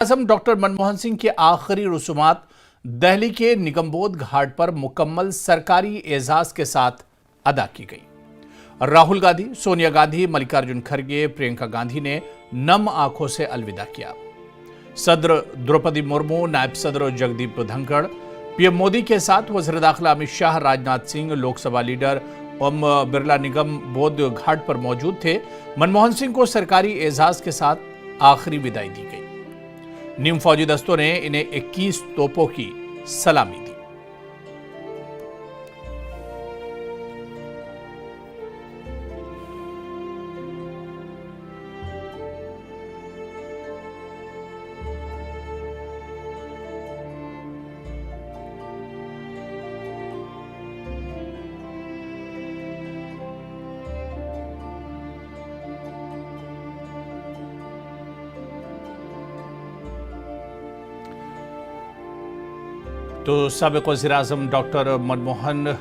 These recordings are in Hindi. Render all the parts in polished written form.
आजम डॉक्टर मनमोहन सिंह की आखिरी रसूमात दिल्ली के निगमबोध घाट पर मुकम्मल सरकारी एजाज के साथ अदा की गई। राहुल गांधी, सोनिया गांधी, मल्लिकार्जुन खड़गे, प्रियंका गांधी ने नम आंखों से अलविदा किया। सदर द्रौपदी मुर्मू, नायब सदर जगदीप धनखड़, पीएम मोदी के साथ वज़ीर दाखिला अमित शाह, राजनाथ सिंह, लोकसभा लीडर ओम बिरला निगम बोध घाट पर मौजूद थे। मनमोहन सिंह को सरकारी एजाज के साथ आखिरी विदाई दी गई। नीम फौजी दस्तों ने इन्हें 21 तोपों की सलामी दी। तो साबिक़ वज़ीर-ए-आज़म डॉक्टर मनमोहन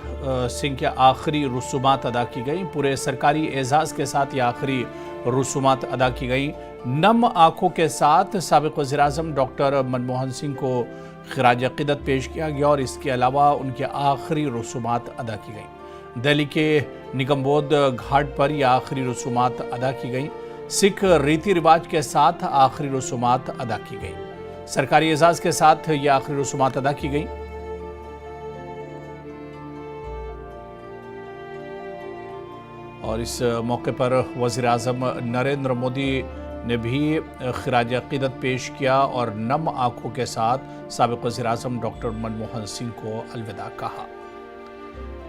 सिंह के आखिरी रसूमात अदा की गई। पूरे सरकारी एजाज़ के साथ ये आखिरी रसूमात अदा की गई। नम आंखों के साथ साबिक़ वज़ीर-ए-आज़म डॉक्टर मनमोहन सिंह को ख़िराज अक़ीदत पेश किया गया और इसके अलावा उनके आखिरी रसूमात अदा की गई। दिल्ली के निगमबोध घाट पर यह आखिरी रसूमात अदा की गई। सिख रीति रिवाज के साथ आखिरी रसूमात अदा की गई। सरकारी एजाज के साथ यह आखिरी रसूमात अदा की गई। और इस मौके पर वज़ीर-ए-आज़म नरेंद्र मोदी ने भी ख़िराज अक़ीदत पेश किया और नम आंखों के साथ साबिक़ वज़ीर-ए-आज़म डॉक्टर मनमोहन सिंह को अलविदा कहा।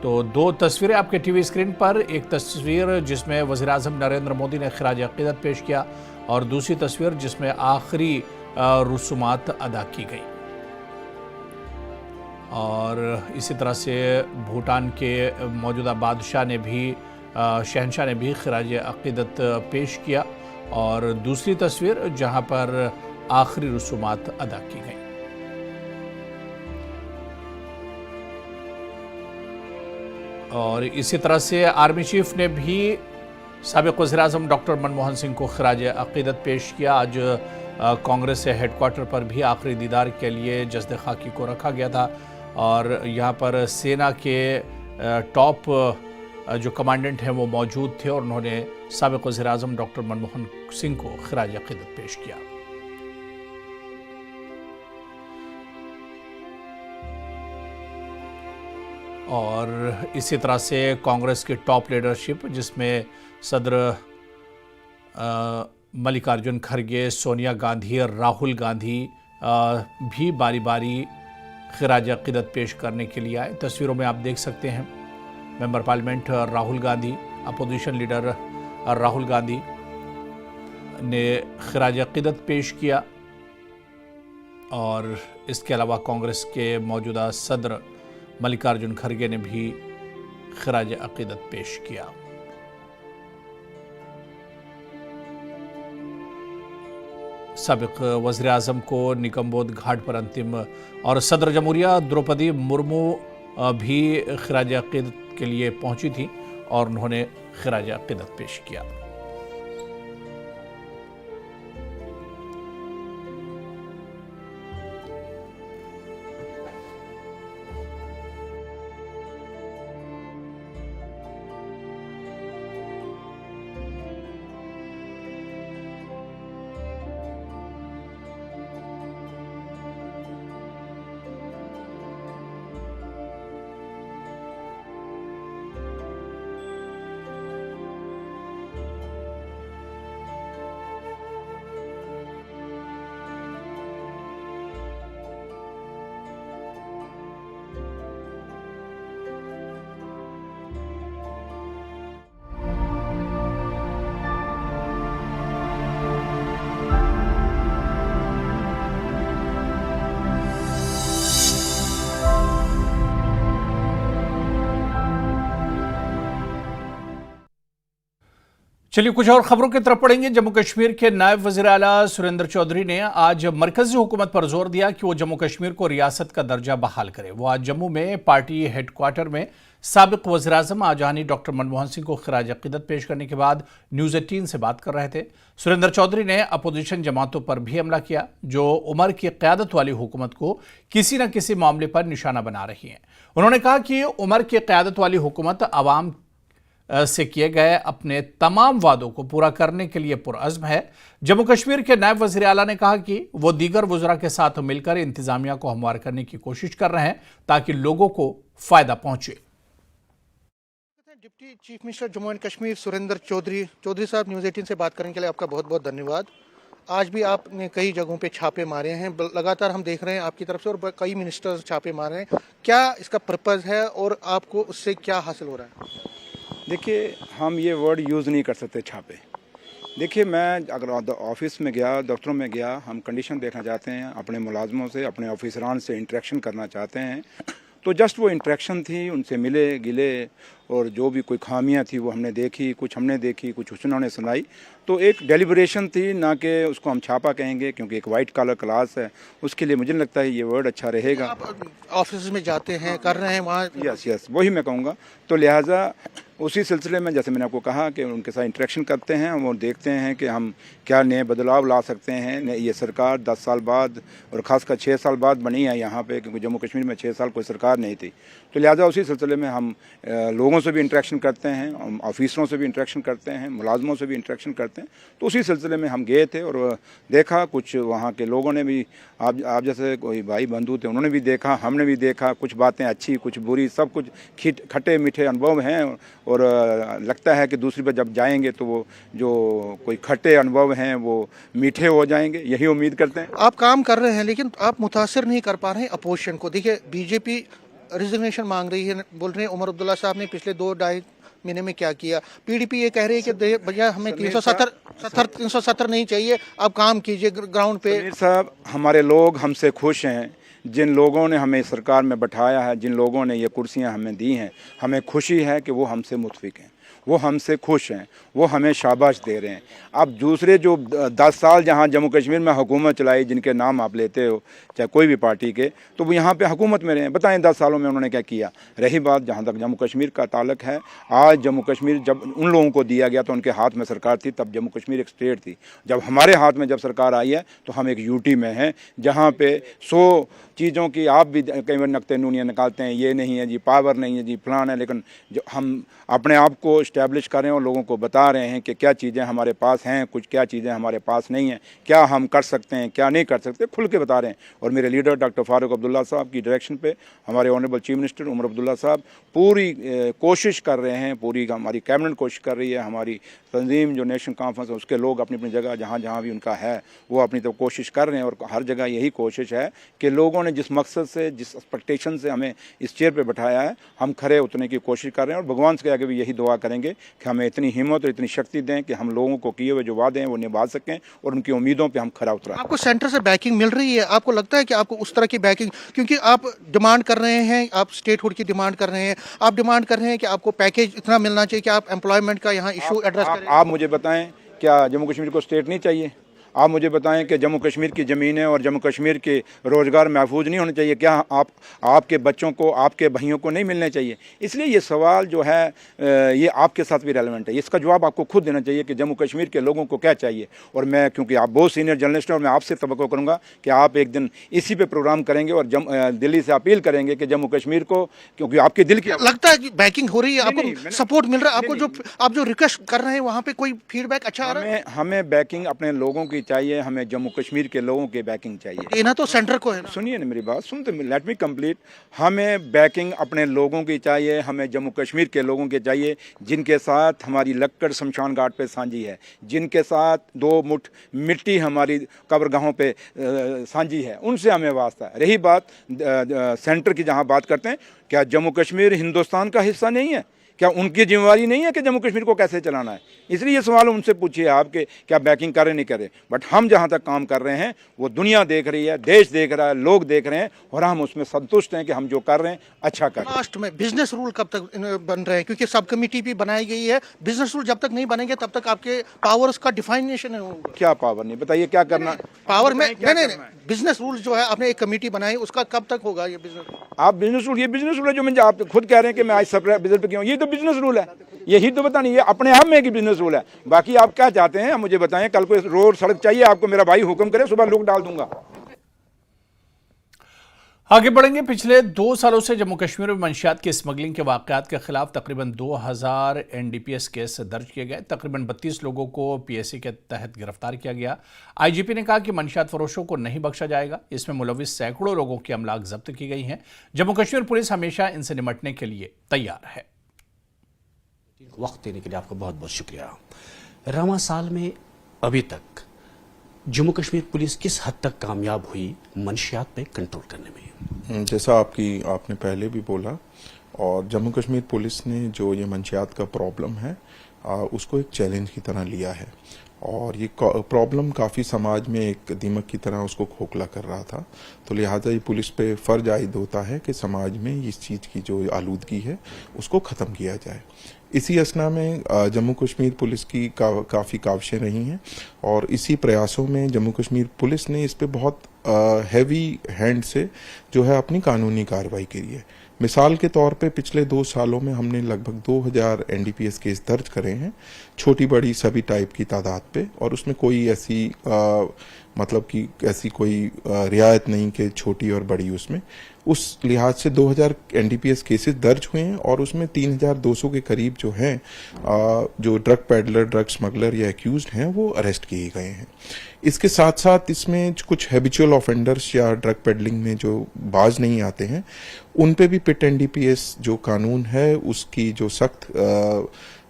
तो दो तस्वीरें आपके टीवी स्क्रीन पर, एक तस्वीर जिसमें वज़ीर-ए-आज़म नरेंद्र मोदी ने ख़िराज अक़ीदत पेश किया और दूसरी तस्वीर जिसमें आखिरी रसूमात अदा की गई। और इसी तरह से भूटान के मौजूदा बादशाह ने भी, शहंशाह ने भी ख़िराज अक़ीदत पेश किया और दूसरी तस्वीर जहां पर आखिरी रसूमात अदा की गई। और इसी तरह से आर्मी चीफ ने भी साबिक़ वज़ीर-ए-आज़म डॉक्टर मनमोहन सिंह को ख़िराज अक़ीदत पेश किया। आज कांग्रेस से हेडक्वार्टर पर भी आखिरी दीदार के लिए जस्द खाकी को रखा गया था और यहाँ पर सेना के टॉप जो कमांडेंट हैं वो मौजूद थे और उन्होंने साबिक़ वज़ीर-ए-आज़म डॉक्टर मनमोहन सिंह को ख़िराज अक़ीदत पेश किया। और इसी तरह से कांग्रेस की टॉप लीडरशिप जिसमें सदर मल्लिकार्जुन खड़गे, सोनिया गांधी और राहुल गांधी भी बारी बारी ख़िराज अक़ीदत पेश करने के लिए आए। तस्वीरों में आप देख सकते हैं member parliament Rahul Gandhi, opposition leader Rahul Gandhi ने ख़िराज अक़ीदत पेश किया और इसके अलावा कांग्रेस के मौजूदा सदर मल्लिकार्जुन खड़गे ने भी ख़िराज अक़ीदत पेश किया। साबिक़ वज़ीर-ए-आज़म को निगमबोध घाट पर अंतिम और सदर जमहूरिया द्रौपदी मुर्मू भी ख़िराज अक़ीदत के लिए पहुंची थी और उन्होंने ख़िराज अक़ीदत पेश किया। चलिए कुछ और खबरों की तरफ पढ़ेंगे। जम्मू कश्मीर के नायब वज़ीर आला सुरेंद्र चौधरी ने आज मरकजी हुकूमत पर जोर दिया कि वो जम्मू कश्मीर को रियासत का दर्जा बहाल करे। वो आज जम्मू में पार्टी हेडक्वार्टर में साबिक वज़ीर आज़म आजानी डॉक्टर मनमोहन सिंह को खिराज अकीदत पेश करने के बाद न्यूज़ 18 से बात कर रहे थे। सुरेंद्र चौधरी ने अपोजिशन जमातों पर भी हमला किया जो उमर की क़यादत वाली हुकूमत को किसी न किसी मामले पर निशाना बना रही है। उन्होंने कहा कि उमर की क़यादत वाली हुकूमत अवाम से किए गए अपने तमाम वादों को पूरा करने के लिए पुरअज़्म है। जम्मू कश्मीर के नायब वज़ीर आला ने कहा कि वो दीगर वज़रा के साथ मिलकर इंतजामिया को हमवार करने की कोशिश कर रहे हैं ताकि लोगों को फायदा पहुंचे। Deputy chief minister Jammu and Kashmir Surendra Choudhary साहब, न्यूज़ 18 से बात करने के लिए आपका बहुत बहुत धन्यवाद। आज भी आपने कई जगहों पे छापे मारे हैं, लगातार हम देख रहे हैं आपकी तरफ से, और कई मिनिस्टर्स छापे मार रहे हैं। क्या इसका पर्पज़ है और आपको उससे क्या हासिल हो रहा है? देखिए, हम ये वर्ड यूज़ नहीं कर सकते छापे। देखिए, मैं अगर ऑफिस में गया, दफ्तरों में गया, हम कंडीशन देखना चाहते हैं, अपने मुलाजमों से, अपने ऑफिसरान से इंटरेक्शन करना चाहते हैं, तो जस्ट वो इंटरेक्शन थी, उनसे मिले गिले, और जो भी कोई खामियां थी वो हमने देखी, कुछ हमने देखी, कुछ उन्होंने सुनाई। तो एक डेलिब्रेशन थी, ना कि उसको हम छापा कहेंगे, क्योंकि एक वाइट कॉलर क्लास है, उसके लिए मुझे नहीं लगता है ये वर्ड अच्छा रहेगा। आप ऑफिस में जाते हैं, कर रहे हैं वहाँ? यस, वही मैं कहूँगा। तो लिहाजा उसी सिलसिले में, जैसे मैंने आपको कहा, कि उनके साथ इंटरेक्शन करते हैं और देखते हैं कि हम क्या नए बदलाव ला सकते हैं। ये सरकार 10 साल बाद और ख़ासकर 6 साल बाद बनी है यहाँ पे, क्योंकि जम्मू कश्मीर में 6 साल कोई सरकार नहीं थी। तो लिहाजा उसी सिलसिले में हम लोगों से भी इंटरेक्शन करते हैं, हम ऑफिसरों से भी इंटरेक्शन करते हैं, मुलाजमों से भी इंटरेक्शन करते हैं। तो उसी सिलसिले में हम गए थे और देखा, कुछ वहाँ के लोगों ने भी, आप जैसे कोई भाई बंधु थे, उन्होंने भी देखा, हमने भी देखा, कुछ बातें अच्छी, कुछ बुरी, सब कुछ खट्टे मीठे अनुभव हैं। और लगता है कि दूसरी बार जब जाएंगे तो वो जो कोई खट्टे अनुभव हैं वो मीठे हो जाएंगे, यही उम्मीद करते हैं। आप काम कर रहे हैं लेकिन आप मुतासिर नहीं कर पा रहे हैं अपोजिशन को। देखिए, बीजेपी रिजिग्नेशन मांग रही है, बोल रहे हैं उमर अब्दुल्ला साहब ने पिछले 2-2.5 महीने में क्या किया। पीडीपी ये कह रही है कि भैया हमें 370 नहीं चाहिए, आप काम कीजिए ग्राउंड पे। साहब, हमारे लोग हमसे खुश हैं। जिन लोगों ने हमें सरकार में बैठाया है, जिन लोगों ने ये कुर्सियां हमें दी हैं, हमें खुशी है कि वो हमसे मुतफिक हैं, वो हमसे खुश हैं, वो हमें शाबाश दे रहे हैं। अब दूसरे जो 10 साल जहां जम्मू कश्मीर में हुकूमत चलाई, जिनके नाम आप लेते हो, चाहे कोई भी पार्टी के, तो वो यहाँ पे हुकूमत में रहे हैं। बताएं 10 सालों में उन्होंने क्या किया। रही बात जहाँ तक जम्मू कश्मीर का ताल्लुक है, आज जम्मू कश्मीर जब उन लोगों को दिया गया तो उनके हाथ में सरकार थी, तब जम्मू कश्मीर एक स्टेट थी। जब हमारे हाथ में जब सरकार आई है तो हम एक यूटी में हैं, जहाँ पे 100 चीज़ों की आप भी कई बार नक्ते नूनियाँ निकालते हैं, ये नहीं है जी, पावर नहीं है जी, फलान है, लेकिन जो हम अपने आप को इस्टेब्लिश कर रहे हैं और लोगों को बता रहे हैं कि क्या चीज़ें हमारे पास हैं, कुछ क्या चीज़ें हमारे पास नहीं हैं, क्या हम कर सकते हैं, क्या नहीं कर सकते, खुल के बता रहे हैं। और मेरे लीडर डॉक्टर फारूक अब्दुल्ला साहब की डायरेक्शन पे हमारे honourable chief minister Omar Abdullah साहब पूरी कोशिश कर रहे हैं, पूरी हमारी कैबिनेट कोशिश कर रही है, हमारी तंजीम जो नेशनल कॉन्फ्रेंस है उसके लोग अपनी अपनी जगह जहाँ जहाँ भी उनका है वो अपनी तो कोशिश कर रहे हैं। और हर जगह यही कोशिश है कि लोगों ने जिस मकसद से, जिस एक्सपेक्टेशन से हमें इस चेयर पे बैठाया है, हम खरे उतरने की कोशिश कर रहे हैं। और भगवान से आगे भी यही दुआ करेंगे कि हमें इतनी हिम्मत और इतनी शक्ति दें कि हम लोगों को किए हुए जो वादे हैं वो निभा सकें और उनकी उम्मीदों पर हम खरा उतरा। आपको सेंटर से बैकिंग मिल रही है? आपको लगता है कि आपको उस तरह की बैकिंग, क्योंकि आप डिमांड कर रहे हैं, आप स्टेटहुड की डिमांड कर रहे हैं, आप डिमांड कर रहे हैं कि आपको पैकेज इतना मिलना चाहिए कि आप एम्प्लॉयमेंट का यहाँ इशू एड्रेस करें। आप मुझे बताएं, क्या जम्मू कश्मीर को स्टेट नहीं चाहिए? आप मुझे बताएं कि जम्मू कश्मीर की ज़मीनें और जम्मू कश्मीर के रोज़गार महफूज नहीं होने चाहिए? क्या आपके बच्चों को, आपके भाइयों को नहीं मिलने चाहिए? इसलिए ये सवाल जो है ये आपके साथ भी रेलेवेंट है। इसका जवाब आपको खुद देना चाहिए कि जम्मू कश्मीर के लोगों को क्या चाहिए। और मैं, क्योंकि आप बहुत सीनियर जर्नलिस्ट हैं, और मैं आपसे तवक्को करूँगा कि आप एक दिन इसी पर प्रोग्राम करेंगे और दिल्ली से अपील करेंगे कि जम्मू कश्मीर को, क्योंकि आपके दिल की लगता है कि बैकिंग हो रही है, आपको सपोर्ट मिल रहा है, आपको आप जो रिक्वेस्ट कर रहे हैं वहाँ पे कोई फीडबैक अच्छा आ रहा है? हमें बैकिंग अपने लोगों की चाहिए, हमें जम्मू कश्मीर के लोगों की बैकिंग चाहिए। देना तो सेंटर को है ना। सुनिए ना मेरी बात, सुनते, लेट मी कंप्लीट। हमें बैकिंग अपने लोगों की चाहिए, हमें जम्मू कश्मीर के लोगों की चाहिए, जिनके साथ हमारी लक्कड़ शमशान घाट पे सांझी है, जिनके साथ 2 मुठ मिट्टी हमारी कब्रगाहों पे सांझी है, उनसे हमें वास्ता है। रही बात सेंटर की, जहाँ बात करते हैं, क्या जम्मू कश्मीर हिंदुस्तान का हिस्सा नहीं है? क्या उनकी जिम्मेवारी नहीं है कि जम्मू कश्मीर को कैसे चलाना है? इसलिए ये सवाल उनसे पूछिए आप कि क्या बैकिंग करें नहीं करें। बट हम जहाँ तक काम कर रहे हैं वो दुनिया देख रही है, देश देख रहा है, लोग देख रहे हैं और हम उसमें संतुष्ट हैं कि हम जो कर रहे हैं अच्छा कर रहे हैं। लास्ट में बिजनेस रूल कब तक बन रहे हैं, क्योंकि सब कमेटी भी बनाई गई है, बिजनेस रूल जब तक नहीं बनेंगे तब तक आपके पावर्स का डिफाइनेशन होगा। क्या पावर नहीं, बताइए क्या करना पावर में क्या नहीं करना है? बिजनेस रूल जो है आपने एक कमेटी बनाई, उसका कब तक होगा ये बिजनेस? आप बिजनेस रूल, ये बिजनेस रूल है जो मुझे आप खुद कह रहे हैं कि मैं आज सब बिजनेस पे क्यों, ये तो बिजनेस रूल है, यही तो बतानी, ये अपने आप में एक बिजनेस रूल है। बाकी आप क्या चाहते हैं मुझे बताएं। कल को रोड सड़क चाहिए आपको, मेरा भाई हुक्म करे, सुबह लोग डाल दूंगा। आगे बढ़ेंगे। पिछले 2 सालों से जम्मू कश्मीर में मंशियात की स्मगलिंग के वाकयात के खिलाफ तकरीबन 2000 एनडीपीएस केस दर्ज किए गए। तकरीबन 32 लोगों को पीएससी के तहत गिरफ्तार किया गया। आईजीपी ने कहा कि मंशियात फरोशों को नहीं बख्शा जाएगा। इसमें मुलविस सैकड़ों लोगों की अमलाक जब्त की गई हैं। जम्मू कश्मीर पुलिस हमेशा इनसे निपटने के लिए तैयार है। वक्त देने के लिए आपका बहुत बहुत शुक्रिया। रवां साल में अभी तक जम्मू कश्मीर पुलिस किस हद तक कामयाब हुई मंशियात पे कंट्रोल करने में? जैसा आपने पहले भी बोला, और जम्मू कश्मीर पुलिस ने जो ये मंशियात का प्रॉब्लम है उसको एक चैलेंज की तरह लिया है। और ये प्रॉब्लम काफ़ी समाज में एक दीमक की तरह उसको खोखला कर रहा था। तो लिहाजा ये पुलिस पे फ़र्ज आयद होता है कि समाज में इस चीज़ की जो आलूदगी है उसको ख़त्म किया जाए। इसी असना में जम्मू कश्मीर पुलिस की काफ़ी काविशें रही हैं और इसी प्रयासों में जम्मू कश्मीर पुलिस ने इस पे बहुत हैवी हैंड से जो है अपनी कानूनी कार्रवाई करी है। मिसाल के तौर पे पिछले 2 सालों में हमने लगभग 2000 एनडीपीएस केस दर्ज करे हैं, छोटी बड़ी सभी टाइप की तादाद पे, और उसमें कोई ऐसी मतलब कि ऐसी कोई रियायत नहीं कि छोटी और बड़ी। उसमें उस लिहाज से 2000 एनडीपीएस केसेस दर्ज हुए हैं और उसमें 3200 के करीब जो हैं जो ड्रग पैडलर, ड्रग स्मगलर या एक्यूज्ड हैं वो अरेस्ट किए गए हैं। इसके साथ साथ इसमें कुछ हैबिचुअल ऑफेंडर्स या ड्रग पेडलिंग में जो बाज नहीं आते हैं उन पे भी पिट एनडीपीएस जो कानून है उसकी जो सख्त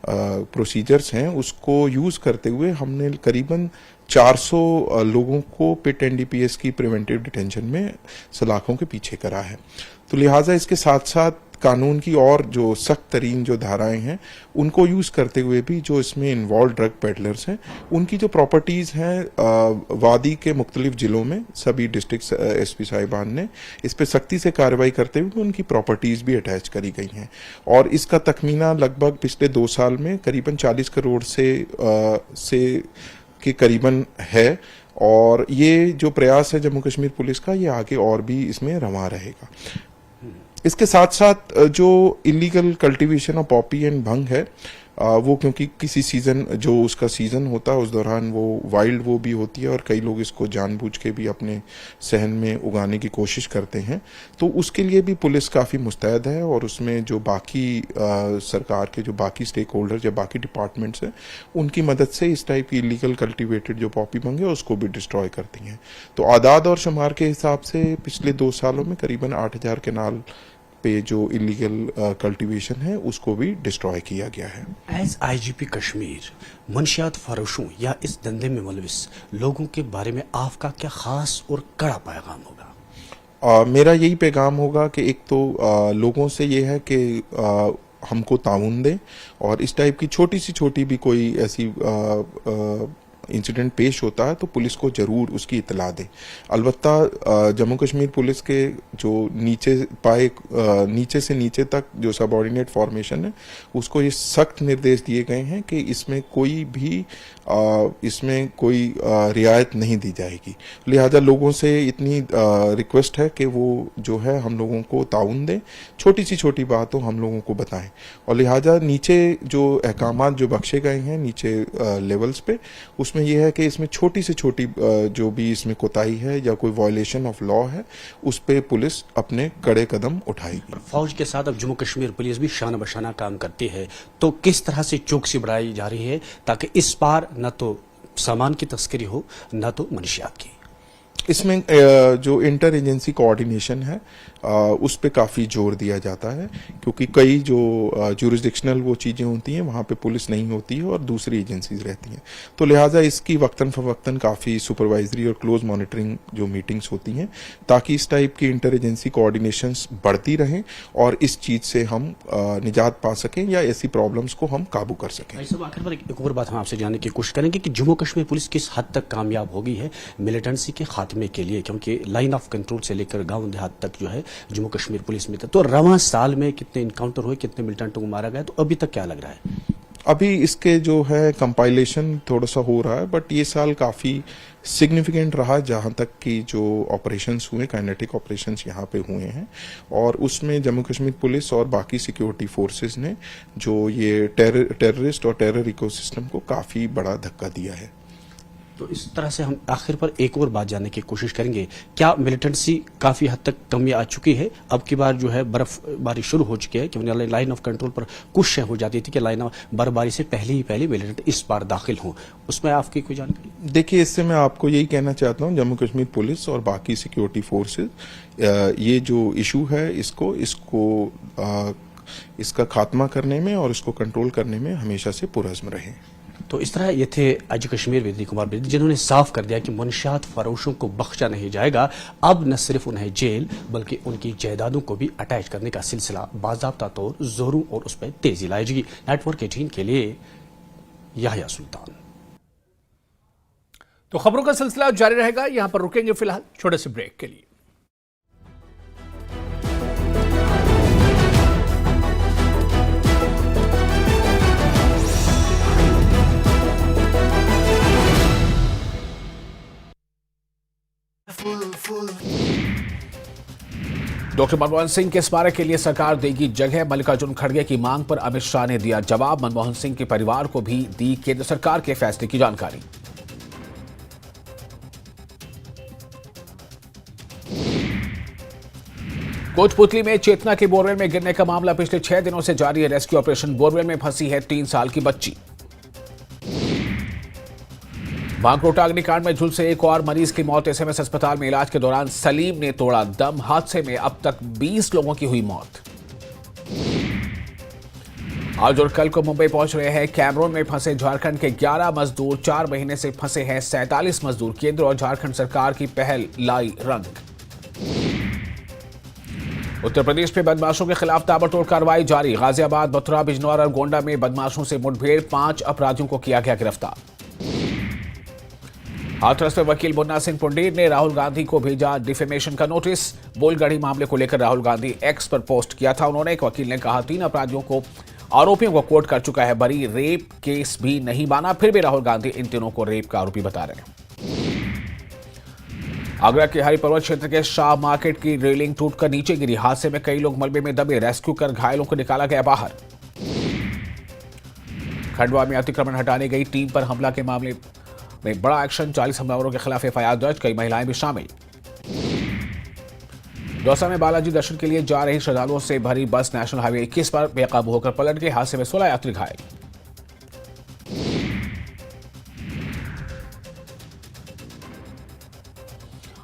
प्रोसीजर्स हैं उसको यूज करते हुए हमने करीबन 400 लोगों को पिट एनडीपीएस की प्रिवेंटिव डिटेंशन में सलाखों के पीछे करा है। तो लिहाजा इसके साथ साथ कानून की और जो सख्त तरीन जो धाराएं हैं उनको यूज करते हुए भी जो इसमें इन्वॉल्व ड्रग पेडलर्स हैं उनकी जो प्रॉपर्टीज हैं वादी के मुख्तलिफ जिलों में सभी डिस्ट्रिक्ट एसपी साहिबान ने इस पे सख्ती से कार्रवाई करते हुए उनकी प्रॉपर्टीज भी अटैच करी गई हैं। और इसका तखमीना लगभग पिछले 2 साल में करीबन 40 करोड़ से के करीबन है। और ये जो प्रयास है जम्मू कश्मीर पुलिस का ये आगे और भी इसमें रवां रहेगा। इसके साथ साथ जो illegal cultivation of Poppy and भंग है वो क्योंकि किसी सीजन जो उसका सीजन होता है उस दौरान वो वाइल्ड वो भी होती है और कई लोग इसको जानबूझ के भी अपने सहन में उगाने की कोशिश करते हैं, तो उसके लिए भी पुलिस काफ़ी मुस्तैद है। और उसमें जो बाकी सरकार के जो बाकी स्टेक होल्डर या बाकी डिपार्टमेंट्स हैं उनकी मदद से इस टाइप की इलीगल कल्टिवेटेड जो पॉपी भंग है उसको भी डिस्ट्रॉय करती हैं। तो आदाद और शुमार के हिसाब से पिछले 2 सालों में करीबन 8000 केनाल पे जो इलीगल कल्टीवेशन है उसको भी डिस्ट्रॉय किया गया है। एज आईजीपी कश्मीर मंशियात फरोशों या इस धंधे में मुलविस लोगों के बारे में आपका क्या खास और कड़ा पैगाम होगा? मेरा यही पैगाम होगा कि एक तो लोगों से ये है कि हमको ताउन दें और इस टाइप की छोटी भी कोई ऐसी इंसिडेंट पेश होता है तो पुलिस को जरूर उसकी इतला दें। अलबत्ता जम्मू कश्मीर पुलिस के जो नीचे से नीचे तक जो सबऑर्डिनेट फॉर्मेशन है उसको ये सख्त निर्देश दिए गए हैं कि इसमें कोई रियायत नहीं दी जाएगी। लिहाजा लोगों से इतनी रिक्वेस्ट है कि वो जो है हम लोगों को ताउन दें, छोटी बातों हम लोगों को बताएं। और लिहाजा नीचे जो अहकामात जो बख्शे गए हैं नीचे लेवल्स पे उसमें यह है कि इसमें छोटी से छोटी जो भी इसमें कोताही है या कोई वायलेशन ऑफ लॉ है उस पे पुलिस अपने कड़े कदम उठाएगी। फौज के साथ अब जम्मू कश्मीर पुलिस भी शान बशाना काम करती है, तो किस तरह से चौकसी बढ़ाई जा रही है ताकि इस बार न तो सामान की तस्करी हो न तो मंशियात की? इसमें जो इंटर एजेंसी कोऑर्डिनेशन है उस पे काफ़ी जोर दिया जाता है, क्योंकि कई जो जुरिस्डिक्शनल वो चीज़ें होती हैं वहाँ पे पुलिस नहीं होती है और दूसरी एजेंसीज रहती हैं, तो लिहाजा इसकी वक्तन फवक्तन काफ़ी सुपरवाइजरी और क्लोज मॉनिटरिंग जो मीटिंग्स होती हैं, ताकि इस टाइप की इंटर एजेंसी कोऑर्डिनेशंस बढ़ती रहें और इस चीज़ से हम निजात पा सकें या ऐसी प्रॉब्लम्स को हम काबू कर सकें। भाई साहब, आखिर पर एक और बात हम आपसे जानने की कोशिश करेंगे कि जम्मू कश्मीर पुलिस किस हद तक कामयाब हो गई है मिलिटेंसी के खात्मे के लिए, क्योंकि लाइन ऑफ कंट्रोल से लेकर गांव देहात तक जो है जम्मू कश्मीर पुलिस में था। तो रवां साल में कितने इनकाउंटर हुए, कितने मिलिटेंटों को मारा गया, तो अभी तक क्या लग रहा है? अभी इसके जो है कंपाइलेशन थोड़ा सा हो रहा है, बट ये साल काफ़ी सिग्निफिकेंट रहा जहाँ तक कि जो ऑपरेशंस हुए, काइनेटिक ऑपरेशंस यहाँ पे हुए हैं, और उसमें जम्मू कश्मीर पुलिस और बाकी सिक्योरिटी फोर्सेस ने जो ये टेररिस्ट और टेरर इकोसिस्टम को काफ़ी बड़ा धक्का दिया है। तो इस तरह से हम आखिर पर एक और बात जानने की कोशिश करेंगे, क्या मिलिटेंसी काफ़ी हद तक कमी आ चुकी है? अब की बार जो है बर्फबारी शुरू हो चुकी है, क्योंकि लाइन ऑफ कंट्रोल पर कुछ हो जाती थी कि लाइन ऑफ बर्फबारी से पहले मिलिटेंट इस बार दाखिल हों, उसमें आपकी कोई जानकारी? देखिए, इससे मैं आपको यही कहना चाहता हूँ, जम्मू कश्मीर पुलिस और बाकी सिक्योरिटी फोर्सेस ये जो इशू है इसका खात्मा करने में और इसको कंट्रोल करने में हमेशा से पुरज़्म रहे। तो इस तरह ये थे आज कश्मीर विद्युत कुमार बिरदी, जिन्होंने साफ कर दिया कि मुनशियात फरोशों को बख्शा नहीं जाएगा। अब न सिर्फ उन्हें जेल बल्कि उनकी जायदादों को भी अटैच करने का सिलसिला बाज़ाब्ता तौर जोरों और उस पर तेजी लाएगी। नेटवर्क 18 के लिए याहिया सुल्तान। तो खबरों का सिलसिला जारी रहेगा, यहां पर रुकेंगे फिलहाल छोटे से ब्रेक के लिए। डॉक्टर मनमोहन सिंह के स्मारक के लिए सरकार देगी जगह, मल्लिकार्जुन खड़गे की मांग पर अमित शाह ने दिया जवाब। मनमोहन सिंह के परिवार को भी दी केंद्र सरकार के फैसले की जानकारी। कोटपुतली में चेतना के बोरवेल में गिरने का मामला, पिछले 6 दिनों से जारी है रेस्क्यू ऑपरेशन। बोरवेल में फंसी है 3 साल की बच्ची। बांकरोटा अग्निकांड में झुलसे एक और मरीज की मौत, एसएमएस अस्पताल में इलाज के दौरान सलीम ने तोड़ा दम। हादसे में अब तक 20 लोगों की हुई मौत। आज और कल को मुंबई पहुंच रहे हैं कैमरून में फंसे झारखंड के 11 मजदूर। 4 महीने से फंसे हैं 47 मजदूर। केंद्र और झारखंड सरकार की पहल लाई रंग। उत्तर प्रदेश में बदमाशों के खिलाफ ताबड़तोड़ कार्रवाई जारी। गाजियाबाद, मथुरा, बिजनौर और गोंडा में बदमाशों से मुठभेड़। 5 अपराधियों को किया गया गिरफ्तार। हाथरस में वकील मुन्ना सिंह पुंडीर ने राहुल गांधी को भेजा डिफेमेशन का नोटिस। बोलगढ़ी मामले को लेकर राहुल गांधी एक्स पर पोस्ट किया था उन्होंने। एक वकील ने कहा 3 आरोपियों को कोर्ट कर चुका है बरी। रेप केस भी नहीं माना, फिर भी राहुल गांधी इन तीनों को रेप का आरोपी बता रहे हैं। आगरा के हरि पर्वत क्षेत्र के शाह मार्केट की रेलिंग टूटकर नीचे गिरी। हादसे में कई लोग मलबे में दबे। रेस्क्यू कर घायलों को निकाला गया बाहर। खंडवा में अतिक्रमण हटाने गई टीम पर हमला के मामले में बड़ा एक्शन। 40 हमलावरों के खिलाफ एफआईआर दर्ज, कई महिलाएं भी शामिल। दौसा में बालाजी दर्शन के लिए जा रही श्रद्धालुओं से भरी बस नेशनल हाईवे 21 पर बेकाबू होकर पलट गई। हादसे में 16 यात्री घायल।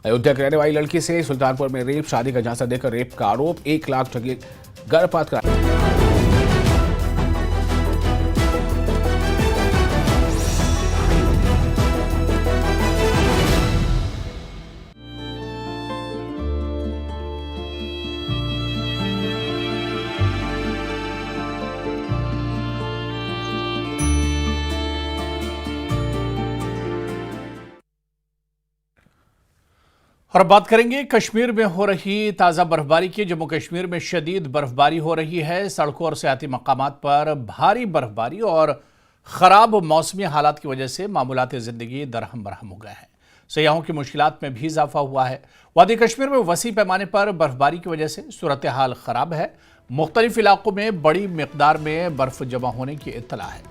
अयोध्या की रहने वाली लड़की से सुल्तानपुर में रेप, शादी का झांसा देकर रेप का आरोप। 1 लाख ठगी गर्भपात करा। और बात करेंगे कश्मीर में हो रही ताज़ा बर्फबारी की। जम्मू कश्मीर में शदीद बर्फबारी हो रही है। सड़कों और सियाती मकामात पर भारी बर्फबारी और ख़राब मौसमी हालात की वजह से मामूलाती ज़िंदगी दरहम बरहम हो गए हैं। सयाहों की मुश्किलात में भी इजाफा हुआ है। वादी कश्मीर में वसी पैमाने पर बर्फबारी की वजह से सूरत हाल ख़राब है। मुख्तलिफ इलाकों में बड़ी मिकदार में बर्फ जमा होने की इत्तला है।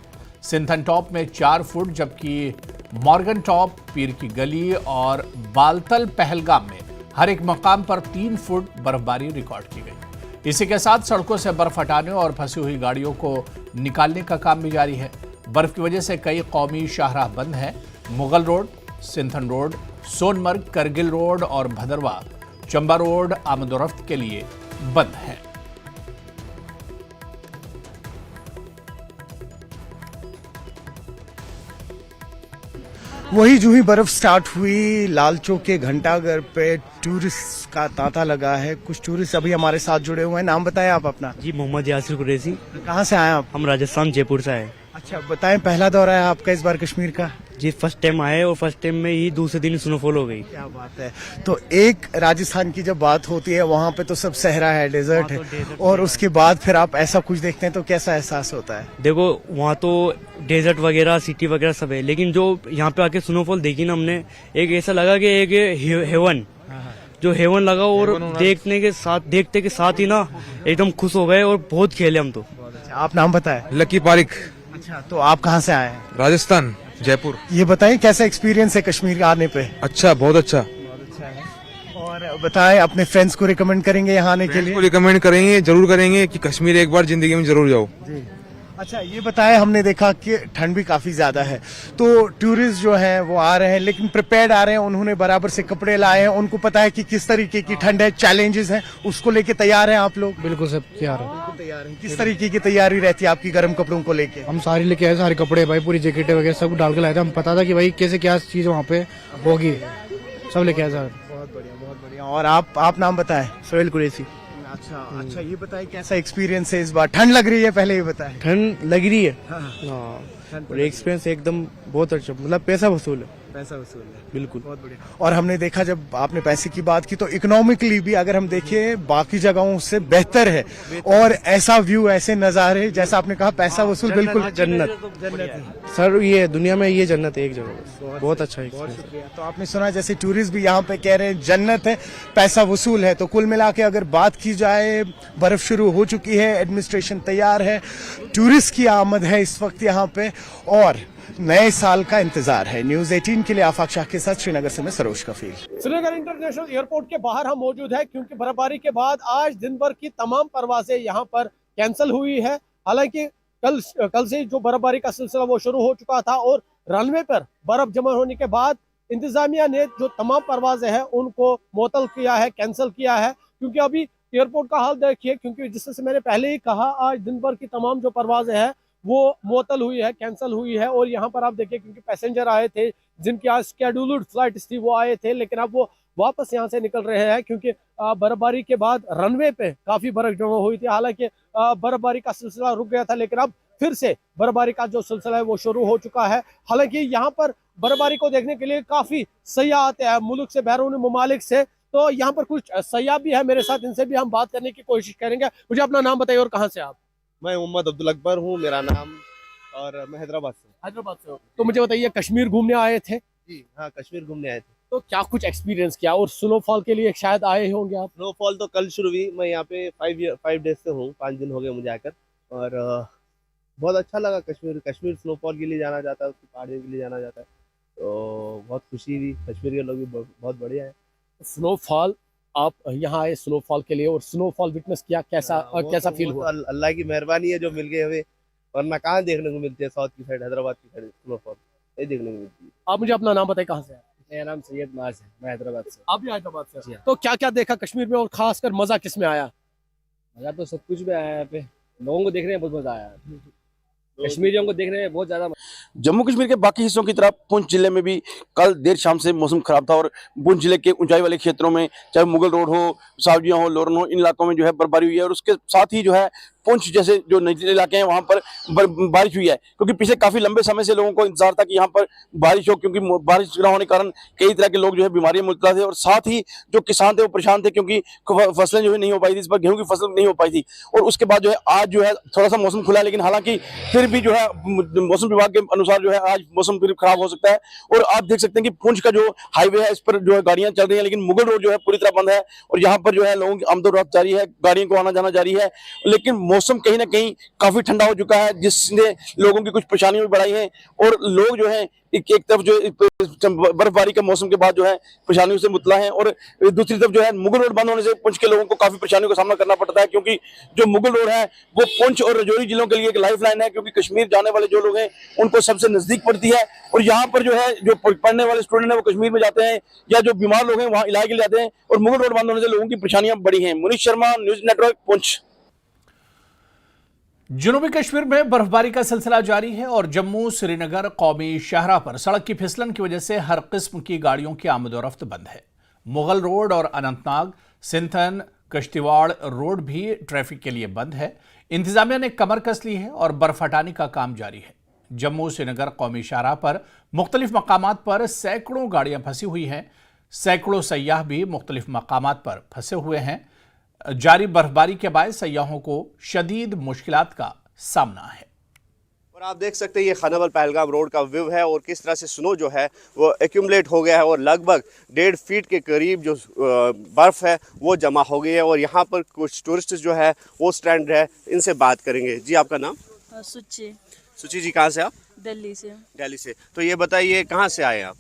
सिंथन टॉप में 4 फुट, जबकि मॉर्गन टॉप, पीर की गली और बालतल पहलगाम में हर एक मकाम पर 3 फुट बर्फबारी रिकॉर्ड की गई। इसी के साथ सड़कों से बर्फ हटाने और फंसी हुई गाड़ियों को निकालने का काम भी जारी है। बर्फ की वजह से कई कौमी शाहराह बंद हैं। Mughal road, Sinthan road, Sonamarg, Kargil road और भदरवा, चंबा रोड आमदोरफ्त के लिए बंद है। वही जो ही बर्फ स्टार्ट हुई, लाल चौक के घंटाघर पे टूरिस्ट का तांता लगा है। कुछ टूरिस्ट अभी हमारे साथ जुड़े हुए हैं। नाम बताएं आप अपना। जी मोहम्मद यासिर कुरैशी। कहाँ से आए आप? हम राजस्थान जयपुर से आए। अच्छा बताएं, पहला दौरा है आपका इस बार कश्मीर का? जी फर्स्ट टाइम आए और फर्स्ट टाइम में ही दूसरे दिन स्नोफॉल हो गई। क्या बात है। तो एक राजस्थान की जब बात होती है, वहाँ पे तो सब सहरा है, डेजर्ट है, और उसके बाद फिर आप ऐसा कुछ देखते हैं तो कैसा एहसास होता है? देखो वहाँ तो डेजर्ट वगैरह सिटी वगैरह सब है, लेकिन जो यहाँ पे आके स्नोफॉल देखी ना हमने, एक ऐसा लगा कि एक हेवन, जो हेवन लगा, और देखते के साथ ही ना एकदम खुश हो गए और बहुत खेले हम तो। आप नाम बताएं। लकी पारिक। अच्छा, तो आप कहाँ से आए हैं? राजस्थान जयपुर। ये बताएं कैसा एक्सपीरियंस है कश्मीर आने पे? अच्छा, बहुत अच्छा। और बताएं, अपने फ्रेंड्स को रिकमेंड करेंगे यहाँ आने के लिए? रिकमेंड करेंगे, जरूर करेंगे कि कश्मीर एक बार जिंदगी में जरूर जाओ। अच्छा ये बताएं, हमने देखा कि ठंड भी काफी ज्यादा है, तो टूरिस्ट जो हैं वो आ रहे हैं, लेकिन प्रिपेयर्ड आ रहे हैं, उन्होंने बराबर से कपड़े लाए हैं, उनको पता है कि किस तरीके की ठंड है, चैलेंजेस हैं, उसको लेके तैयार हैं आप लोग? बिल्कुल सब तैयार है। बिल्कुल तैयार हैं। किस तरीके की तैयारी रहती है आपकी गर्म कपड़ों को लेके? हम सारे लेके आए, सारे कपड़े भाई, पूरी जैकेटें वगैरह सब डाल के लाए थे। हम पता था कि भाई कैसे क्या चीज वहाँ पे होगी, सब लेके आए सर। बहुत बढ़िया, बहुत बढ़िया। और आप नाम बताएं। सोहेल कुरैशी। अच्छा ये बताएं कैसा एक्सपीरियंस है इस बार? ठंड लग रही है, पहले ये बताएं। ठंड लग रही है हाँ, और एक्सपीरियंस एकदम बहुत अच्छा, मतलब पैसा वसूल है। पैसा वसूल है, बिल्कुल। बहुत बढ़िया। और हमने देखा, जब आपने पैसे की बात की, तो इकोनॉमिकली भी अगर हम देखें बाकी जगहों से बेहतर है, और ऐसा व्यू, ऐसे नजारे, जैसा आपने कहा पैसा वसूल, बिल्कुल जन्नत सर, ये दुनिया में ये जन्नत है एक जगह, बहुत अच्छा एक्सपीरियंस। तो आपने सुना जैसे टूरिस्ट भी यहाँ पे कह रहे हैं जन्नत है, पैसा वसूल है। तो कुल मिला के अगर बात की जाए, बर्फ शुरू हो चुकी है, एडमिनिस्ट्रेशन तैयार है, टूरिस्ट की आमद है इस वक्त यहाँ पे, और नए साल का इंतजार है। न्यूज 18 के लिए आफाक शाह के साथ श्रीनगर से मैं सरोज कफील। श्रीनगर इंटरनेशनल एयरपोर्ट के बाहर हम मौजूद है, क्योंकि बर्फबारी के बाद आज दिन भर की तमाम परवाजें यहाँ पर कैंसिल हुई है। हालांकि कल से जो बर्फबारी का सिलसिला वो शुरू हो चुका था, और रनवे पर बर्फ जमा होने के बाद इंतजामिया ने जो तमाम परवाजें हैं उनको मुअत्तल किया है, कैंसिल किया है। क्योंकि अभी एयरपोर्ट का हाल देखिए, क्योंकि जिससे मैंने पहले ही कहा, आज दिन भर की तमाम जो परवाजें हैं वो मुअत्तल हुई है, कैंसिल हुई है। और यहाँ पर आप देखिए, क्योंकि पैसेंजर आए थे जिनकी आज स्केड्यूल्ड फ्लाइट्स थी, वो आए थे, लेकिन अब वो वापस यहाँ से निकल रहे हैं, क्योंकि बर्फबारी के बाद रनवे पे काफी बर्फ जमा हुई थी। हालांकि बर्फबारी का सिलसिला रुक गया था, लेकिन अब फिर से बर्फबारी का जो सिलसिला है वो शुरू हो चुका है। हालांकि यहाँ पर बर्फबारी को देखने के लिए काफी सयाह आते हैं मुल्क से, बैरून ममालिक से। तो यहाँ पर कुछ सयाह भी है मेरे साथ, इनसे भी हम बात करने की कोशिश करेंगे। मुझे अपना नाम बताइए और कहाँ से आप? मैं मोहम्मद अब्दुल अकबर हूँ मेरा नाम, और मैं हैदराबाद से हूँ। तो मुझे बताइए, कश्मीर घूमने आए थे? जी हाँ, कश्मीर घूमने आए थे। तो क्या कुछ एक्सपीरियंस किया? और स्नोफॉल के लिए शायद आए होंगे आप? स्नोफॉल तो कल शुरू हुई। मैं यहाँ पे 5 डेज से हूँ, 5 दिन हो गए मुझे आकर, और बहुत अच्छा लगा। कश्मीर स्नोफॉल के लिए जाना जाता है, उसकी पहाड़ियों के लिए जाना जाता है, तो बहुत खुशी हुई। कश्मीर के लोग भी बहुत बढ़िया है। स्नोफॉल, आप यहाँ आए स्नोफॉल के लिए और स्नोफॉल विटनेस किया, कैसा फील हुआ? अल्लाह की मेहरबानी है जो मिल गए हमें, वरना कहाँ देखने को मिलती है। साउथ की साइड, हैदराबाद की साइड स्नोफॉल ये देखने को मिलती है। आप मुझे अपना नाम बताइए, कहाँ से? मेरा नाम सैयद माज है, मैं हैदराबाद से। आप भी हैदराबाद से? तो क्या क्या देखा कश्मीर में, और खासकर मजा किस में आया? मजा तो सब कुछ भी आया, यहाँ पे लोगों को देखने में बहुत मजा आया, कश्मीरियों को देखने में बहुत ज्यादा। जम्मू कश्मीर के बाकी हिस्सों की तरह पुंछ जिले में भी कल देर शाम से मौसम खराब था, और पुंछ जिले के ऊंचाई वाले क्षेत्रों में, चाहे मुगल रोड हो, सावजिया हो, लोरन हो, इन इलाकों में जो है बर्फबारी हुई है। और उसके साथ ही जो है पुंछ जैसे जो निचले इलाके हैं वहां पर बारिश हुई है, क्योंकि पिछले काफी लंबे समय से लोगों को इंतजार था कि यहाँ पर बारिश हो, क्योंकि बारिश न होने के कारण कई तरह के लोग जो है बीमारियों में मुबतला थे, और साथ ही जो किसान थे वो परेशान थे, क्योंकि फसलें जो है नहीं हो पाई थी, इस पर गेहूं की फसल नहीं हो पाई थी। और उसके बाद जो है आज जो है थोड़ा सा मौसम खुला, लेकिन हालांकि फिर भी जो है मौसम विभाग के अनुसार जो है आज मौसम फिर खराब हो सकता है। और आप देख सकते हैं कि पुंछ का जो हाईवे है, इस पर जो है गाड़ियां चल रही हैं, लेकिन मुगल रोड जो है पूरी तरह बंद है, और यहाँ पर जो है लोगों की आमदोरफ्त जारी है, गाड़ियों को आना जाना जारी है। लेकिन मौसम कहीं ना कहीं काफी ठंडा हो चुका है, जिसने लोगों की कुछ परेशानियां भी बढ़ाई हैं। और लोग जो है एक तरफ जो बर्फबारी के मौसम के बाद जो है परेशानियों से मुतला है, और दूसरी तरफ जो है मुगल रोड बंद होने से पुंछ के लोगों को काफी परेशानियों का सामना करना पड़ता है, क्योंकि जो मुगल रोड है वो पुंछ और राजौरी जिलों के लिए एक लाइफ लाइन है, क्योंकि कश्मीर जाने वाले जो लोग हैं उनको सबसे नजदीक पड़ती है। और यहाँ पर जो है जो पढ़ने वाले स्टूडेंट है वो कश्मीर में जाते हैं, या जो बीमार लोग हैं वहाँ इलाज के लिए जाते हैं, और मुगल रोड बंद होने से लोगों की परेशानियां बढ़ी हैं। Munish Sharma, news network, Poonch. जनूबी कश्मीर में बर्फबारी का सिलसिला जारी है और जम्मू श्रीनगर कौमी शाहराह पर सड़क की फिसलन की वजह से हर किस्म की गाड़ियों की आमदोरफ्त बंद है। मुगल रोड और अनंतनाग, सिंथन, कश्तीवाड़ रोड भी ट्रैफिक के लिए बंद है। इंतजामिया ने कमर कस ली है और बर्फ हटाने का काम जारी है। जम्मू श्रीनगर कौमी शाहराह पर मुख्तलिफ मकामात पर सैकड़ों गाड़ियां फंसी हुई हैं। सैकड़ों सयाह भी मुख्तलिफ मकामात पर फंसे हुए हैं। जारी बर्फबारी के बाद सयाहों को शदीद मुश्किलात का सामना है। और आप देख सकते हैं ये खानावाल पहलगाम रोड का व्यू है, और किस तरह से स्नो जो है वो एक्यूमुलेट हो गया है, और लगभग 1.5 फीट के करीब जो बर्फ़ है वो जमा हो गई है। और यहाँ पर कुछ टूरिस्ट जो है वो स्टैंड है, इनसे बात करेंगे। जी, आपका नाम? सुची जी, कहाँ से आप? दिल्ली से। तो ये बताइए कहाँ से आए आप?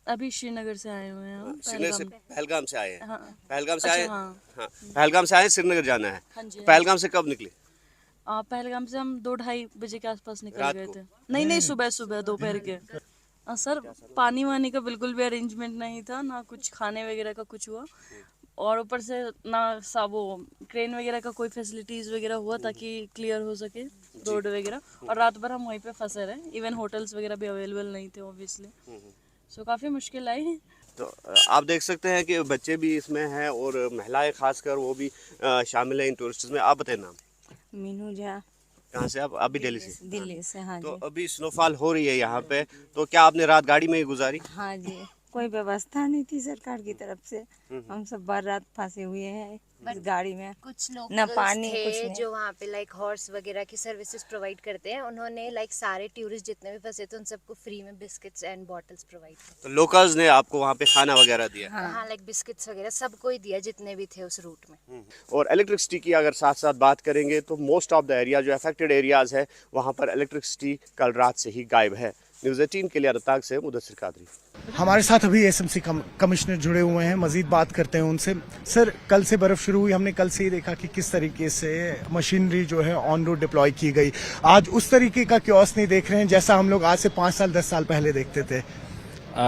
अभी श्रीनगर से आए हुए हैं। श्रीनगर से पहलगाम से आए हैं? हाँ। पहलगाम से अच्छा, आए? हाँ। पहलगाम से आए, श्रीनगर जाना है। हाँ जी, पहलगाम से कब निकले? पहलगाम से हम 2-2:30 बजे के आसपास निकल गए थे। नहीं, सुबह दोपहर के। सर, पानी वानी का बिल्कुल भी अरेंजमेंट नहीं था, ना कुछ खाने वगैरह का कुछ हुआ, और ऊपर से ना वो ट्रेन वगैरह का कोई फैसिलिटीज वगैरह हुआ ताकि क्लियर हो सके रोड वगैरह। और रात भर हम वहीं पे फंसे रहे, इवन होटल्स वगैरह भी अवेलेबल नहीं थे ऑब्वियसली। सो काफ़ी मुश्किल आई। तो आप देख सकते हैं कि बच्चे भी इसमें हैं और महिलाएं खासकर वो भी शामिल हैं इन टूरिस्ट में। आप बताएं नाम? मीनू झा। कहाँ से आप? अभी दिल्ली से? दिल्ली से, हाँ तो जी। अभी स्नोफॉल हो रही है यहाँ पे, तो क्या आपने रात गाड़ी में ही गुजारी? हाँ जी, कोई व्यवस्था नहीं थी सरकार की तरफ से, हम सब बार रात फंसे हुए हैं इस गाड़ी में। कुछ लोग ना पानी थे कुछ नहीं। जो वहाँ पे लाइक हॉर्स वगैरह की सर्विसेज प्रोवाइड करते हैं, उन्होंने लाइक सारे टूरिस्ट जितने भी फंसे थे उन सबको फ्री में बिस्किट्स एंड बॉटल्स प्रोवाइड किए। तो लोकल्स ने आपको वहाँ पे खाना वगैरह दिया? हाँ, लाइक बिस्किट्स वगैरह सबको ही दिया जितने भी थे उस रूट में। और इलेक्ट्रिसिटी की अगर साथ साथ बात करेंगे तो मोस्ट ऑफ द एरिया जो अफेक्टेड एरियाज है वहाँ पर इलेक्ट्रिसिटी कल रात से ही गायब है। न्यूज़ 18 के लिए अरताग से मुदस्सिर कादरी। हमारे साथ अभी एसएमसी कमिश्नर जुड़े हुए हैं, मजीद बात करते हैं उनसे। सर, कल से बर्फ शुरू हुई, हमने कल से ही देखा कि किस तरीके से मशीनरी जो है ऑन रोड डिप्लॉय की गई। आज उस तरीके का क्योस नहीं देख रहे हैं जैसा हम लोग आज से 5 साल 10 साल पहले देखते थे।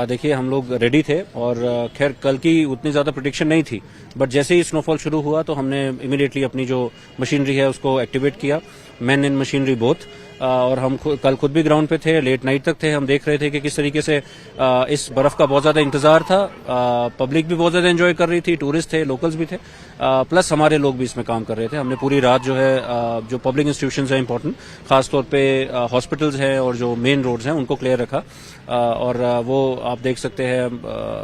देखिए, हम लोग रेडी थे और खैर कल की उतनी ज़्यादा प्रेडिक्शन नहीं थी, बट जैसे ही स्नोफॉल शुरू हुआ तो हमने इमीडिएटली अपनी जो मशीनरी है उसको एक्टिवेट किया, मैन इन मशीनरी बोथ। और हम कल खुद भी ग्राउंड पे थे, लेट नाइट तक थे। हम देख रहे थे कि किस तरीके से इस बर्फ का बहुत ज़्यादा इंतजार था। पब्लिक भी बहुत ज़्यादा एंजॉय कर रही थी, टूरिस्ट थे, लोकल्स भी थे, प्लस हमारे लोग भी इसमें काम कर रहे थे। हमने पूरी रात जो है जो पब्लिक इंस्टीट्यूशंस हैं इंपॉर्टेंट, खासतौर पे हॉस्पिटल्स हैं और जो मेन रोड्स हैं उनको क्लियर रखा। और वो आप देख सकते हैं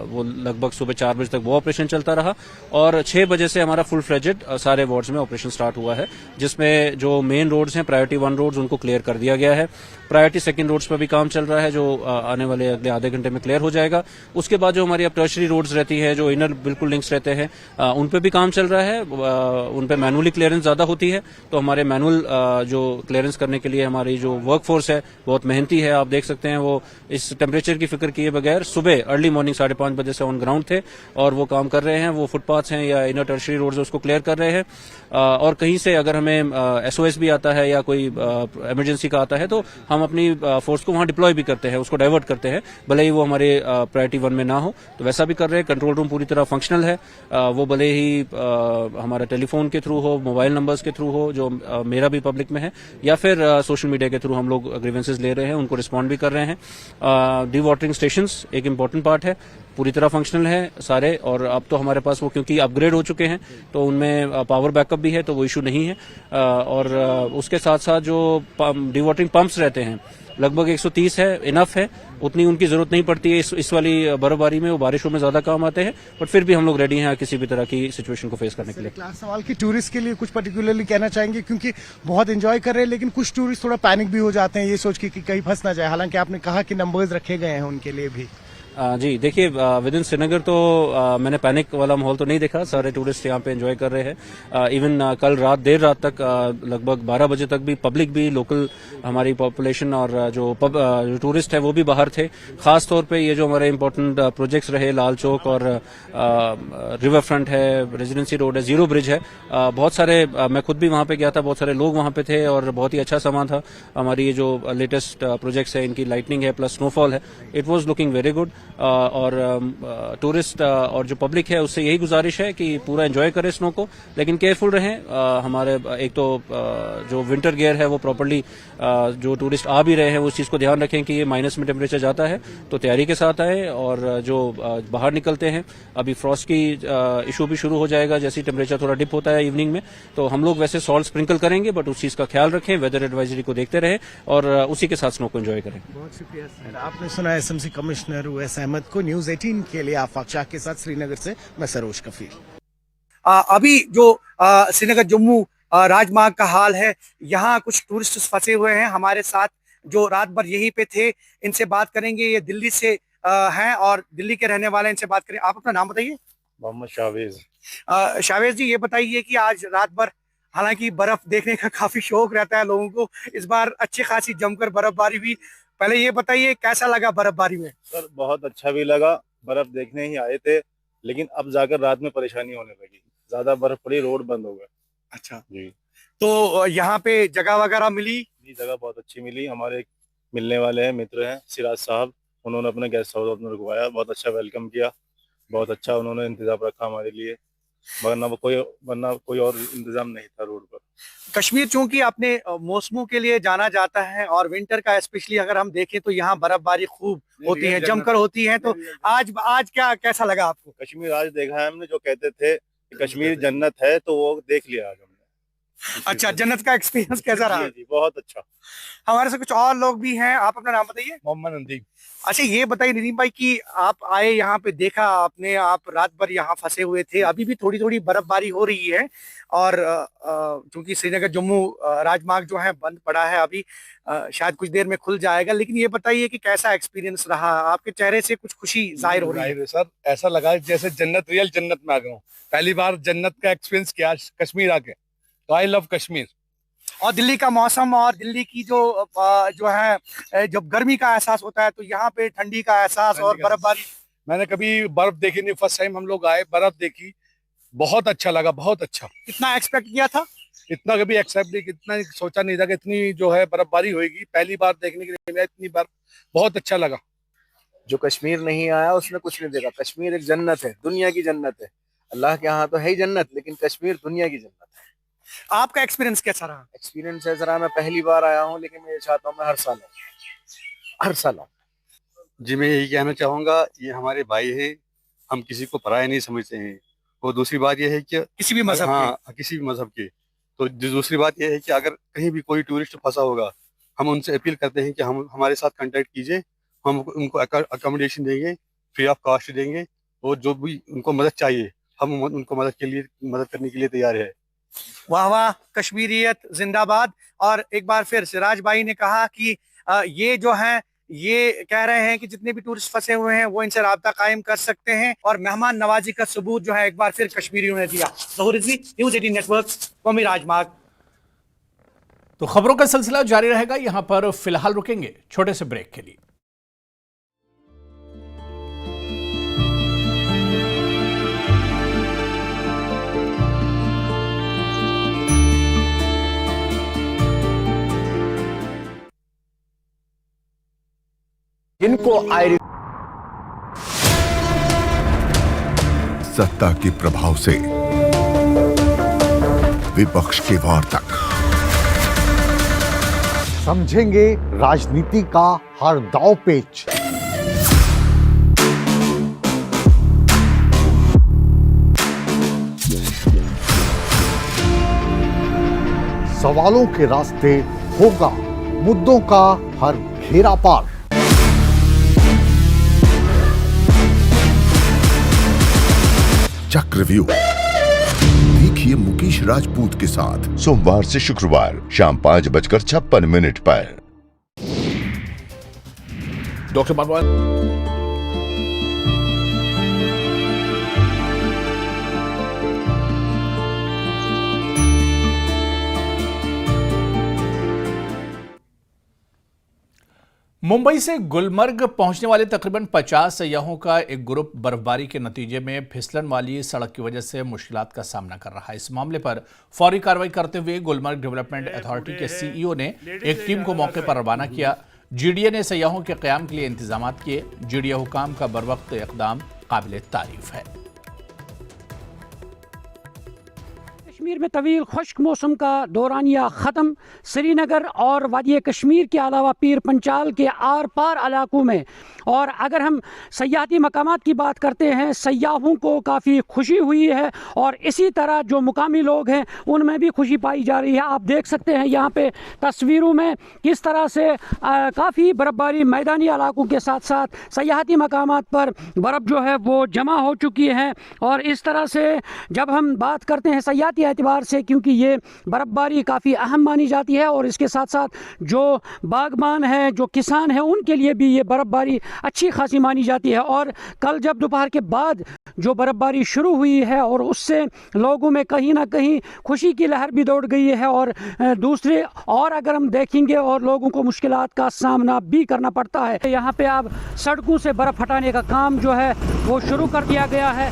वो लगभग सुबह 4 बजे तक वो ऑपरेशन चलता रहा, और 6 बजे से हमारा फुल फ्लेजेड सारे वार्ड्स में ऑपरेशन स्टार्ट हुआ है, जिसमें जो मेन रोड्स हैं प्रायोरिटी 1 रोड्स उनको क्लियर कर दिया गया है। प्रायोरिटी 2 रोड्स पर भी काम चल रहा है जो आने वाले अगले आधे घंटे में क्लियर हो जाएगा। उसके बाद जो हमारी अब टर्शरी रोड्स रहती है, जो इनर बिल्कुल लिंक्स रहते हैं, उन पे भी काम चल रहा है। उन पे मैनुअली क्लियरेंस ज्यादा होती है, तो हमारे मैनुअल जो क्लियरेंस करने के लिए हमारी जो वर्कफोर्स है बहुत मेहनती है। आप देख सकते हैं वो इस टेम्परेचर की फिक्र किए बगैर सुबह अर्ली मॉर्निंग 5:30 बजे से ऑन ग्राउंड थे और वो काम कर रहे हैं। वो फुटपाथ्स हैं या इनर टर्शरी रोड्स उसको क्लियर कर रहे हैं। और कहीं से अगर हमें SOS भी आता है या कोई इमरजेंसी का आता है तो हम अपनी फोर्स को वहां डिप्लॉय भी करते हैं, उसको डाइवर्ट करते हैं, भले ही वो हमारे प्रायोरिटी 1 में ना हो, तो वैसा भी कर रहे हैं। कंट्रोल रूम पूरी तरह फंक्शनल है। वो भले ही हमारा टेलीफोन के थ्रू हो, मोबाइल नंबर्स के थ्रू हो, जो मेरा भी पब्लिक में है, या फिर सोशल मीडिया के थ्रू हम लोग ग्रीवेंसेस ले रहे हैं, उनको रिस्पॉन्ड भी कर रहे हैं। डी वाटरिंग स्टेशंस एक इम्पोर्टेंट पार्ट है, पूरी तरह फंक्शनल है सारे। और अब तो हमारे पास वो क्योंकि अपग्रेड हो चुके हैं तो उनमें पावर बैकअप भी है, तो वो इशू नहीं है। और उसके साथ साथ जो डी वाटरिंग पंप्स रहते हैं लगभग 130 है, इनफ है, उतनी उनकी जरूरत नहीं पड़ती है इस वाली बर्फबारी में। वो बारिशों में ज्यादा काम आते हैं, बट फिर भी हम लोग रेडी हैं किसी भी तरह की सिचुएशन को फेस करने के लिए। क्लास सवाल की टूरिस्ट के लिए कुछ पर्टिकुलरली कहना चाहेंगे, क्योंकि बहुत एंजॉय कर रहे हैं लेकिन कुछ टूरिस्ट थोड़ा पैनिक भी हो जाते हैं ये सोच के कि कहीं फंस ना जाए, हालांकि आपने कहा कि नंबर्स रखे गए हैं उनके लिए भी। जी देखिए, विद इन श्रीनगर तो मैंने पैनिक वाला माहौल तो नहीं देखा। सारे टूरिस्ट यहाँ पे एंजॉय कर रहे हैं। इवन कल रात देर रात तक लगभग 12 बजे तक भी पब्लिक भी, लोकल हमारी पॉपुलेशन और जो टूरिस्ट है वो भी बाहर थे। खास तौर पे ये जो हमारे इम्पोर्टेंट प्रोजेक्ट्स रहे, लाल चौक और रिवर फ्रंट है, रेजिडेंसी रोड है, जीरो ब्रिज है, बहुत सारे, मैं खुद भी वहाँ पे गया था, बहुत सारे लोग वहाँ पे थे और बहुत ही अच्छा समा था। हमारी ये जो लेटेस्ट प्रोजेक्ट्स है, इनकी लाइटनिंग है प्लस स्नोफॉल है, it was looking very good. और टूरिस्ट और जो पब्लिक है उससे यही गुजारिश है कि पूरा एंजॉय करें स्नो को, लेकिन केयरफुल रहें। हमारे एक तो जो विंटर गियर है वो प्रॉपर्ली, जो टूरिस्ट आ भी रहे हैं उस चीज़ को ध्यान रखें कि ये माइनस में टेम्परेचर जाता है तो तैयारी के साथ आए। और जो बाहर निकलते हैं, अभी फ्रॉस्ट की इशू भी शुरू हो जाएगा जैसे टेम्परेचर थोड़ा डिप होता है इवनिंग में, तो हम लोग वैसे सॉल्ट स्प्रिंकल करेंगे, बट उस चीज़ का ख्याल रखें, वेदर एडवाइजरी को देखते रहें और उसी के साथ स्नो को एंजॉय करें। बहुत शुक्रिया सर। आपने सुना एसएमसी कमिश्नर उवैस अहमद को। न्यूज 18 के लिए आफाक शाह के साथ श्रीनगर से मैं सरोज कफीर। अभी जो श्रीनगर जम्मू राजमार्ग का हाल है, यहाँ कुछ टूरिस्ट फंसे हुए हैं हमारे साथ जो रात भर यहीं पे थे। इनसे बात करेंगे, ये दिल्ली से हैं और दिल्ली के रहने वाले, इनसे बात करें। आप अपना नाम बताइए। मोहम्मद शावेज। शावेज जी, ये बताइए कि आज रात भर, हालांकि बर्फ देखने का काफी शौक रहता है लोगों को, इस बार अच्छी खासी जमकर बर्फबारी हुई। पहले ये बताइए कैसा लगा बर्फबारी में? सर बहुत अच्छा भी लगा, बर्फ देखने ही आए थे, लेकिन अब जाकर रात में परेशानी होने लगी, ज्यादा बर्फ पड़ी, रोड बंद हो गए। अच्छा जी। तो यहाँ पे जगह वगैरह मिली? जी जगह बहुत अच्छी मिली। हमारे मिलने वाले हैं, मित्र हैं सिराज साहब, उन्होंने अपने गेस्ट हाउस अपने रुकवाया, बहुत अच्छा वेलकम किया, बहुत अच्छा उन्होंने इंतजाम रखा हमारे लिए, वरना कोई और इंतजाम नहीं था रोड पर। कश्मीर चूंकि अपने मौसमों के लिए जाना जाता है और विंटर का स्पेशली अगर हम देखें तो यहाँ बर्फबारी खूब होती है, जमकर होती है, तो आज क्या कैसा लगा आपको? कश्मीर आज देखा है हमने, जो कहते थे कि कश्मीर जन्नत है तो वो देख लिया आज हमने। अच्छा, जन्नत का एक्सपीरियंस कैसा रहा? जी बहुत अच्छा। हमारे से कुछ और लोग भी हैं, आप अपना नाम बताइए। मोहम्मद नदीम। अच्छा, ये बताइए नदीम भाई कि आप आए यहाँ पे, देखा आपने, आप रात भर यहाँ फंसे हुए थे, अभी भी थोड़ी थोड़ी बर्फबारी हो रही है और चूंकि श्रीनगर जम्मू राजमार्ग जो है बंद पड़ा है अभी, शायद कुछ देर में खुल जाएगा, लेकिन ये बताइए कि कैसा एक्सपीरियंस रहा? आपके चेहरे से कुछ खुशी जाहिर हो रही है। सर ऐसा लगा जैसे जन्नत, रियल जन्नत में आ गया हूँ। पहली बार जन्नत का एक्सपीरियंस किया कश्मीर आके, तो आई लव कश्मीर। और दिल्ली का मौसम और दिल्ली की जो है, जब गर्मी का एहसास होता है तो यहाँ पे ठंडी का एहसास और बर्फबारी। मैंने कभी बर्फ देखी नहीं, फर्स्ट टाइम हम लोग आए, बर्फ देखी, बहुत अच्छा लगा, बहुत अच्छा। कितना एक्सपेक्ट किया था? इतना कभी एक्सेप्ट नहीं, इतना सोचा नहीं था कि इतनी जो है बर्फबारी होगी, पहली बार देखने के लिए मिला इतनी बर्फ, बहुत अच्छा लगा। जो कश्मीर नहीं आया उसने कुछ नहीं देखा। कश्मीर एक जन्नत है, दुनिया की जन्नत है। अल्लाह के यहाँ तो है ही जन्नत, लेकिन कश्मीर दुनिया की जन्नत है। आपका एक्सपीरियंस कैसा रहा? एक्सपीरियंस ऐसा रहा, मैं पहली बार आया हूँ, लेकिन मैं चाहता हूँ मैं हर साल आऊँ। जी मैं यही कहना चाहूँगा, ये हमारे भाई हैं, हम किसी को पराया नहीं समझते हैं। और दूसरी बात यह है कि किसी भी मजहब किसी भी मजहब के, तो दूसरी बात यह है कि अगर कहीं भी कोई टूरिस्ट फंसा होगा, हम उनसे अपील करते हैं कि हम हमारे साथ कांटेक्ट कीजिए, हम उनको अकोमोडेशन देंगे, फ्री ऑफ कॉस्ट देंगे, और जो भी उनको मदद चाहिए हम उनको मदद करने के लिए तैयार है। वाह वाह, कश्मीरियत जिंदाबाद। और एक बार फिर सिराज भाई ने कहा कि ये जो है, ये कह रहे हैं कि जितने भी टूरिस्ट फंसे हुए हैं वो इनसे राब्ता कायम कर सकते हैं, और मेहमान नवाजी का सबूत जो है एक बार फिर कश्मीरियों ने दिया। ज़हूर रिजवी, न्यूज़ 18 नेटवर्क, कौमी राजमार्ग। तो खबरों का सिलसिला जारी रहेगा, यहां पर फिलहाल रुकेंगे छोटे से ब्रेक के लिए। इनको आयरिश सत्ता के प्रभाव से विपक्ष के वार तक समझेंगे राजनीति का हर दांव पेच। सवालों के रास्ते होगा मुद्दों का हर घेरा पार। चक्रव्यूह देखिए मुकेश राजपूत के साथ सोमवार से शुक्रवार शाम 5:56 पर। डॉक्टर मुंबई से गुलमर्ग पहुंचने वाले तकरीबन 50 सैयाहों का एक ग्रुप बर्फबारी के नतीजे में फिसलन वाली सड़क की वजह से मुश्किलात का सामना कर रहा है। इस मामले पर फौरी कार्रवाई करते हुए गुलमर्ग डेवलपमेंट अथॉरिटी के सीईओ ने एक टीम को मौके पर रवाना किया। जीडीए ने सैयाहों के क़याम के लिए इंतजाम किए। जीडीए हुकाम का बरवक्त इक़दाम काबिल तारीफ है। कश्मीर में तवील खुश्क मौसम का दौरानिया ख़त्म। श्रीनगर और वादी कश्मीर के अलावा पीर पंचाल के आर पार इलाकों में, और अगर हम सयाहती मकामात की बात करते हैं, सयाहों को काफ़ी खुशी हुई है और इसी तरह जो मुकामी लोग हैं उनमें भी खुशी पाई जा रही है। आप देख सकते हैं यहाँ पे तस्वीरों में किस तरह से काफ़ी बर्फ़बारी मैदानी इलाकों के साथ साथ सयाहती मकामात पर बर्फ़ जो है वो जमा हो चुकी है। और इस तरह से जब हम बात करते हैं सयाहती एतबार से, क्योंकि ये बर्फ़बारी काफ़ी अहम मानी जाती है और इसके साथ साथ जो बागबान हैं, जो किसान हैं, उनके लिए भी ये बर्फ़बारी अच्छी खासी मानी जाती है। और कल जब दोपहर के बाद जो बर्फ़बारी शुरू हुई है और उससे लोगों में कहीं ना कहीं खुशी की लहर भी दौड़ गई है। और दूसरे और अगर हम देखेंगे और लोगों को मुश्किलात का सामना भी करना पड़ता है। यहाँ पे अब सड़कों से बर्फ़ हटाने का काम जो है वो शुरू कर दिया गया है।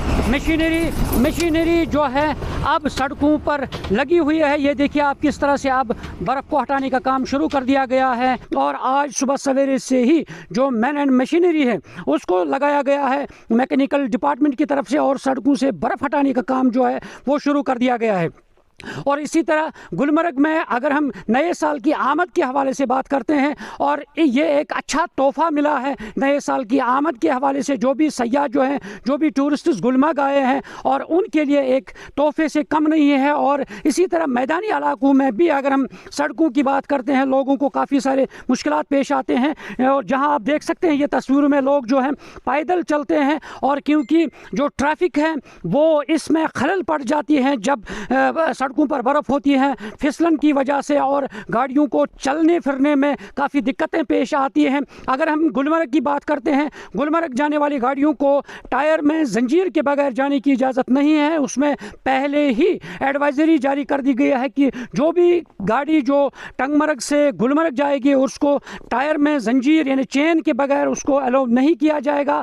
मशीनरी जो है अब सड़कों पर लगी हुई है। ये देखिए आप किस तरह से अब बर्फ़ को हटाने का काम शुरू कर दिया गया है। और आज सुबह सवेरे से ही जो मैन एंड मशीनरी है उसको लगाया गया है मैकेनिकल डिपार्टमेंट की तरफ से, और सड़कों से बर्फ़ हटाने का काम जो है वो शुरू कर दिया गया है। और इसी तरह गुलमर्ग में अगर हम नए साल की आमद के हवाले से बात करते हैं, और ये एक अच्छा तोहफ़ा मिला है नए साल की आमद के हवाले से, जो भी सयाह जो हैं, जो भी टूरिस्ट गुलमर्ग आए हैं, और उनके लिए एक तोहफे से कम नहीं है। और इसी तरह मैदानी इलाकों में भी अगर हम सड़कों की बात करते हैं, लोगों को काफ़ी सारे मुश्किलात पेश आते हैं। और जहां आप देख सकते हैं ये तस्वीरों में लोग जो हैं पैदल चलते हैं, और क्योंकि जो ट्रैफिक है वो इसमें खलल पड़ जाती है जब सड़कों पर बर्फ़ होती है फिसलन की वजह से, और गाड़ियों को चलने फिरने में काफ़ी दिक्कतें पेश आती हैं। अगर हम गुलमर्ग की बात करते हैं, गुलमर्ग जाने वाली गाड़ियों को टायर में जंजीर के बगैर जाने की इजाज़त नहीं है। उसमें पहले ही एडवाइजरी जारी कर दी गई है कि जो भी गाड़ी जो टंगमर्ग से गुलमर्ग जाएगी उसको टायर में जंजीर यानी चेन के बगैर उसको अलाउ नहीं किया जाएगा।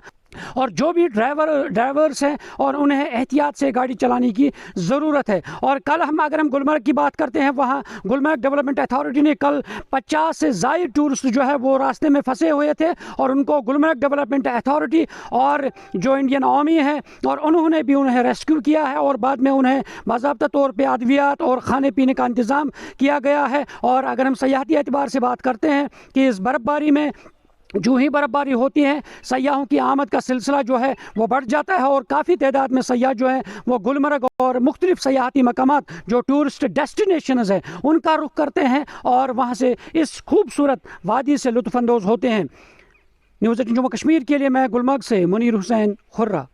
और जो भी ड्राइवर्स हैं और उन्हें एहतियात से गाड़ी चलाने की ज़रूरत है। और कल अगर हम गुलमर्ग की बात करते हैं, वहाँ गुलमर्ग डेवलपमेंट अथॉरिटी ने कल 50 से ज़ायद टूरिस्ट जो है वो रास्ते में फंसे हुए थे, और उनको गुलमर्ग डेवलपमेंट अथॉरिटी और जो इंडियन आर्मी है और उन्होंने भी उन्हें रेस्क्यू किया है, और बाद में उन्हें बाज़ाब्ता तौर पर अद्वियात और खाने पीने का इंतज़ाम किया गया है। और अगर हम सयाहती एतबार से बात करते हैं कि इस बर्फ़बारी में जो ही बर्फ़बारी होती है सयाहों की आमद का सिलसिला जो है वो बढ़ जाता है, और काफ़ी तादाद में सयाह जो है वो गुलमर्ग और मुख्तलिफ सयाहती मकामात जो टूरिस्ट डेस्टिनेशंस हैं उनका रुख करते हैं और वहाँ से इस खूबसूरत वादी से लुत्फ़अंदोज़ होते हैं। न्यूज़ 18 जम्मू कश्मीर के लिए मैं गुलमर्ग से मुनीर हुसैन खुर्रा।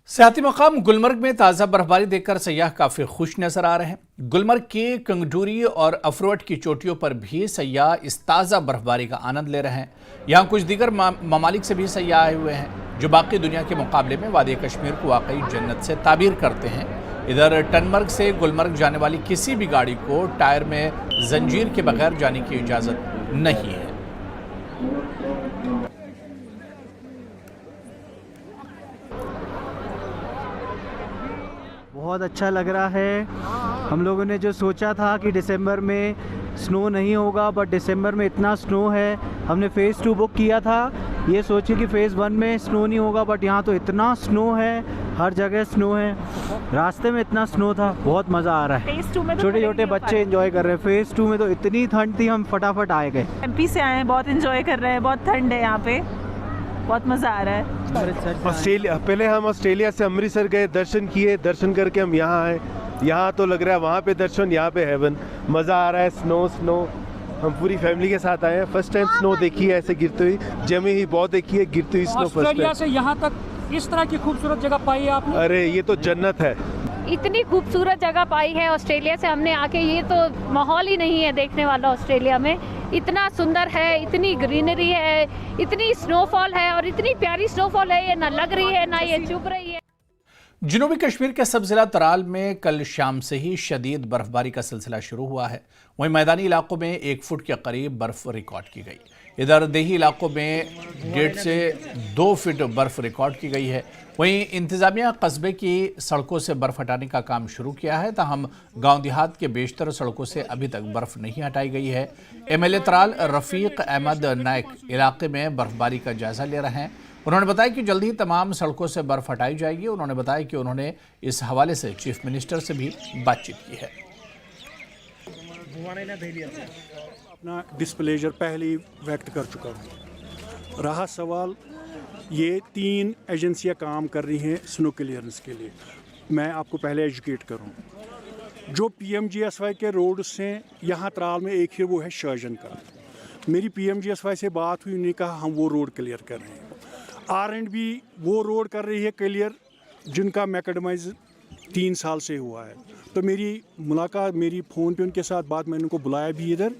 सियाहती मकाम गुलमर्ग में ताज़ा बर्फबारी देखकर सयाह काफ़ी खुश नजर आ रहे हैं। गुलमर्ग के कंगडूरी और अफरोट की चोटियों पर भी सयाह इस ताज़ा बर्फबारी का आनंद ले रहे हैं। यहाँ कुछ दीगर ममालिक से भी सयाह आए हुए हैं जो बाकी दुनिया के मुकाबले में वादी कश्मीर को वाकई जन्नत से ताबीर करते हैं। इधर टनमर्ग से गुलमर्ग जाने वाली किसी भी गाड़ी को टायर में जंजीर के बगैर जाने की इजाज़त नहीं है। बहुत अच्छा लग रहा है। हम लोगों ने जो सोचा था कि दिसंबर में स्नो नहीं होगा, बट दिसंबर में इतना स्नो है। हमने फ़ेज़ 2 बुक किया था ये सोचे कि फ़ेज़ 1 में स्नो नहीं होगा, बट यहाँ तो इतना स्नो है, हर जगह स्नो है। रास्ते में इतना स्नो था, बहुत मज़ा आ रहा है। छोटे छोटे बच्चे एंजॉय कर रहे हैं। फ़ेज़ 2 में तो इतनी ठंड थी, हम फटाफट आए गए। MP से आए हैं, बहुत एंजॉय कर रहे हैं, बहुत ठंड है यहाँ पे, बहुत मज़ा आ रहा है। ऑस्ट्रेलिया, पहले हम ऑस्ट्रेलिया से अमृतसर गए, दर्शन किए, दर्शन करके हम यहाँ आए। यहाँ तो लग रहा है वहाँ पे दर्शन, यहाँ पे हेवन। मज़ा आ रहा है। स्नो हम पूरी फैमिली के साथ आए हैं। फर्स्ट टाइम स्नो देखी है ऐसे गिरती हुई, जमी ही बहुत देखी है, गिरती हुई स्नो फर्स्ट टाइम। ऑस्ट्रेलिया से यहाँ तक इस तरह की खूबसूरत जगह पाई है आपने? अरे ये तो जन्नत है। इतनी खूबसूरत जगह पाई है ऑस्ट्रेलिया से हमने आके, ये तो माहौल ही नहीं है देखने वाला ऑस्ट्रेलिया में। इतना सुंदर है, इतनी ग्रीनरी है, इतनी स्नोफॉल है, और इतनी प्यारी स्नोफॉल है, ये ना लग रही है ना ये चुभ रही है। जनूबी कश्मीर के सब जिला तराल में कल शाम से ही शदीद बर्फबारी का सिलसिला शुरू हुआ है। वहीं मैदानी इलाकों में 1 फुट के करीब बर्फ रिकॉर्ड की गई। इधर देही इलाकों में 1.5 से 2 फीट बर्फ रिकॉर्ड की गई है। वहीं इंतजामिया कस्बे की सड़कों से बर्फ हटाने का काम शुरू किया है, ताहम गांव देहात के बेशतर सड़कों से अभी तक बर्फ नहीं हटाई गई है। एमएलए तराल रफीक अहमद नायक इलाके में बर्फबारी का जायजा ले रहे हैं। उन्होंने बताया कि जल्द ही तमाम सड़कों से बर्फ हटाई जाएगी। उन्होंने बताया कि उन्होंने इस हवाले से चीफ मिनिस्टर से भी बातचीत की है। अपना डिस्प्लेजर पहले ही व्यक्त कर चुका हूँ। रहा सवाल, ये 3 एजेंसियाँ काम कर रही हैं स्नो क्लियरेंस के लिए। मैं आपको पहले एजुकेट करूँ, जो PMGSY के रोड से यहाँ तराल में एक है, वो है शाहजन का। मेरी PMGSY से बात हुई, उन्होंने कहा हम वो रोड क्लियर कर रहे हैं। R&B वो रोड कर रही है क्लियर जिनका मैकेडमाइज 3 साल से हुआ है। तो मेरी मुलाकात, मेरी फ़ोन पे उनके साथ बात, मैंने उनको बुलाया भी इधर,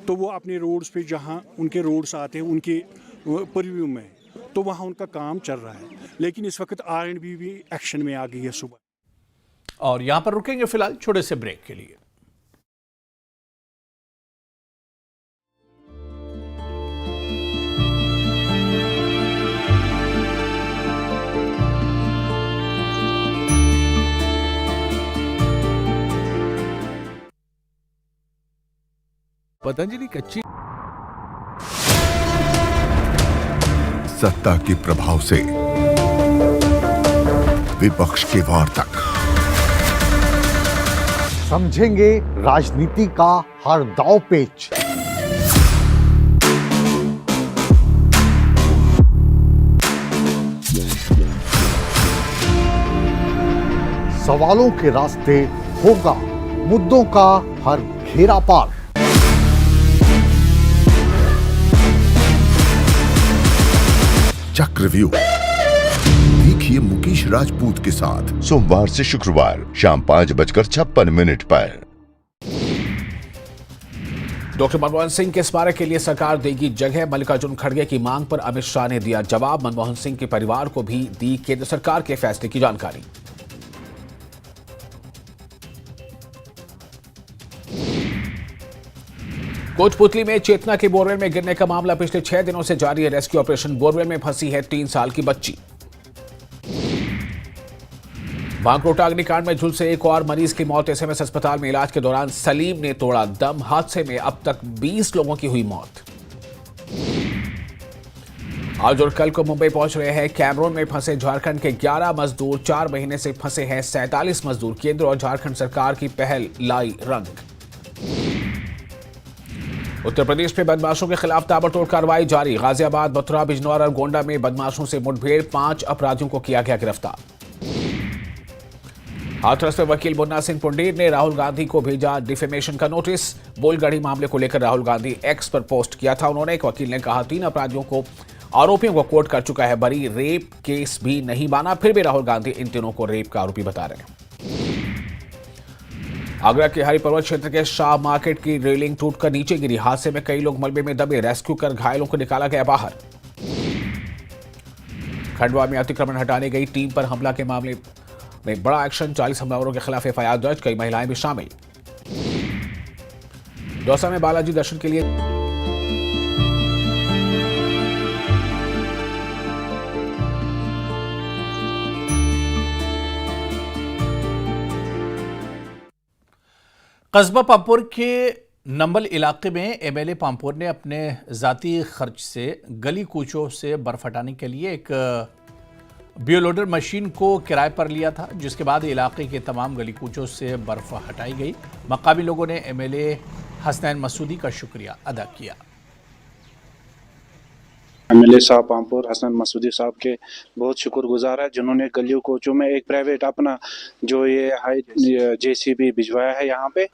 तो वो अपने रोड्स पे जहाँ उनके रोड्स आते हैं उनके परव्यू में, तो वहाँ उनका काम चल रहा है। लेकिन इस वक्त R&B भी एक्शन में आ गई है सुबह। और यहाँ पर रुकेंगे फिलहाल छोटे से ब्रेक के लिए। पतंजलि कच्ची सत्ता के प्रभाव से विपक्ष के वार तक समझेंगे राजनीति का हर दांव पेच। सवालों के रास्ते होगा मुद्दों का हर घेरा पार। चक्रव्यूह देखिए मुकेश राजपूत के साथ सोमवार से शुक्रवार शाम 5:56 पर। डॉक्टर मनमोहन सिंह के स्मारक के लिए सरकार देगी जगह। मल्लिकार्जुन खड़गे की मांग पर अमित शाह ने दिया जवाब। मनमोहन सिंह के परिवार को भी दी केंद्र सरकार के फैसले की जानकारी। कोटपुतली में चेतना के बोरवेल में गिरने का मामला, पिछले 6 दिनों से जारी है रेस्क्यू ऑपरेशन। बोरवेल में फंसी है 3 साल की बच्ची। बांकरोटा अग्निकांड में झुलसे एक और मरीज की मौत। एसएमएस अस्पताल में इलाज के दौरान सलीम ने तोड़ा दम। हादसे में अब तक 20 लोगों की हुई मौत। आज और कल को मुंबई पहुंच रहे हैं कैमरून में फंसे झारखंड के 11 मजदूर। 4 महीने से फंसे हैं 47 मजदूर। केंद्र और झारखंड सरकार की पहल लाई रंग। उत्तर प्रदेश में बदमाशों के खिलाफ ताबड़तोड़ कार्रवाई जारी। गाजियाबाद, मथुरा, बिजनौर और गोंडा में बदमाशों से मुठभेड़। 5 अपराधियों को किया गया गिरफ्तार। हाथरस में वकील मुन्ना सिंह पुंडीर ने राहुल गांधी को भेजा डिफेमेशन का नोटिस। बोलगढ़ी मामले को लेकर राहुल गांधी एक्स पर पोस्ट किया था उन्होंने। एक वकील ने कहा 3 अपराधियों को, आरोपियों को कोर्ट कर चुका है बरी। रेप केस भी नहीं माना, फिर भी राहुल गांधी इन तीनों को रेप का आरोपी बता रहे हैं। आगरा के हरि पर्वत क्षेत्र के शाह मार्केट की रेलिंग टूटकर नीचे गिरी। हादसे में कई लोग मलबे में दबे। रेस्क्यू कर घायलों को निकाला गया बाहर। खंडवा में अतिक्रमण हटाने गई टीम पर हमला के मामले में बड़ा एक्शन। 40 हमलावरों के खिलाफ एफआईआर दर्ज, कई महिलाएं भी शामिल। दौसा में बालाजी दर्शन के लिए कस्बा पामपुर के नंबल इलाके में एमएलए पामपुर ने अपने जाती खर्च से गली कूचों से बर्फ हटाने के लिए एक बियोलोडर मशीन को किराए पर लिया था, जिसके बाद इलाके के तमाम गली कूचों से बर्फ हटाई गई। मकामी लोगों ने एमएलए हसनैन मसूदी का शुक्रिया अदा किया। एमएलए साहब पामपुर हसन मसूदी साहब के बहुत शुक्रगुजार है, जिन्होंने गलियों कोचों में एक प्राइवेट अपना जो ये हाई जेसीबी भिजवाया है यहाँ पे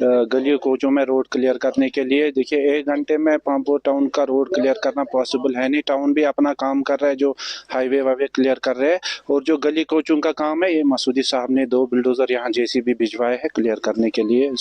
गलियों कोचों में रोड क्लियर करने के लिए। देखिए 1 घंटे में पामपुर टाउन का रोड क्लियर करना पॉसिबल है नहीं। टाउन भी अपना काम कर रहा है, जो हाईवे वाईवे क्लियर कर रहे हैं, और जो गली कोचों का काम है ये मसूदी साहब ने 2 बुलडोजर यहाँ जेसीबी भिजवाए हैं क्लियर करने के लिए।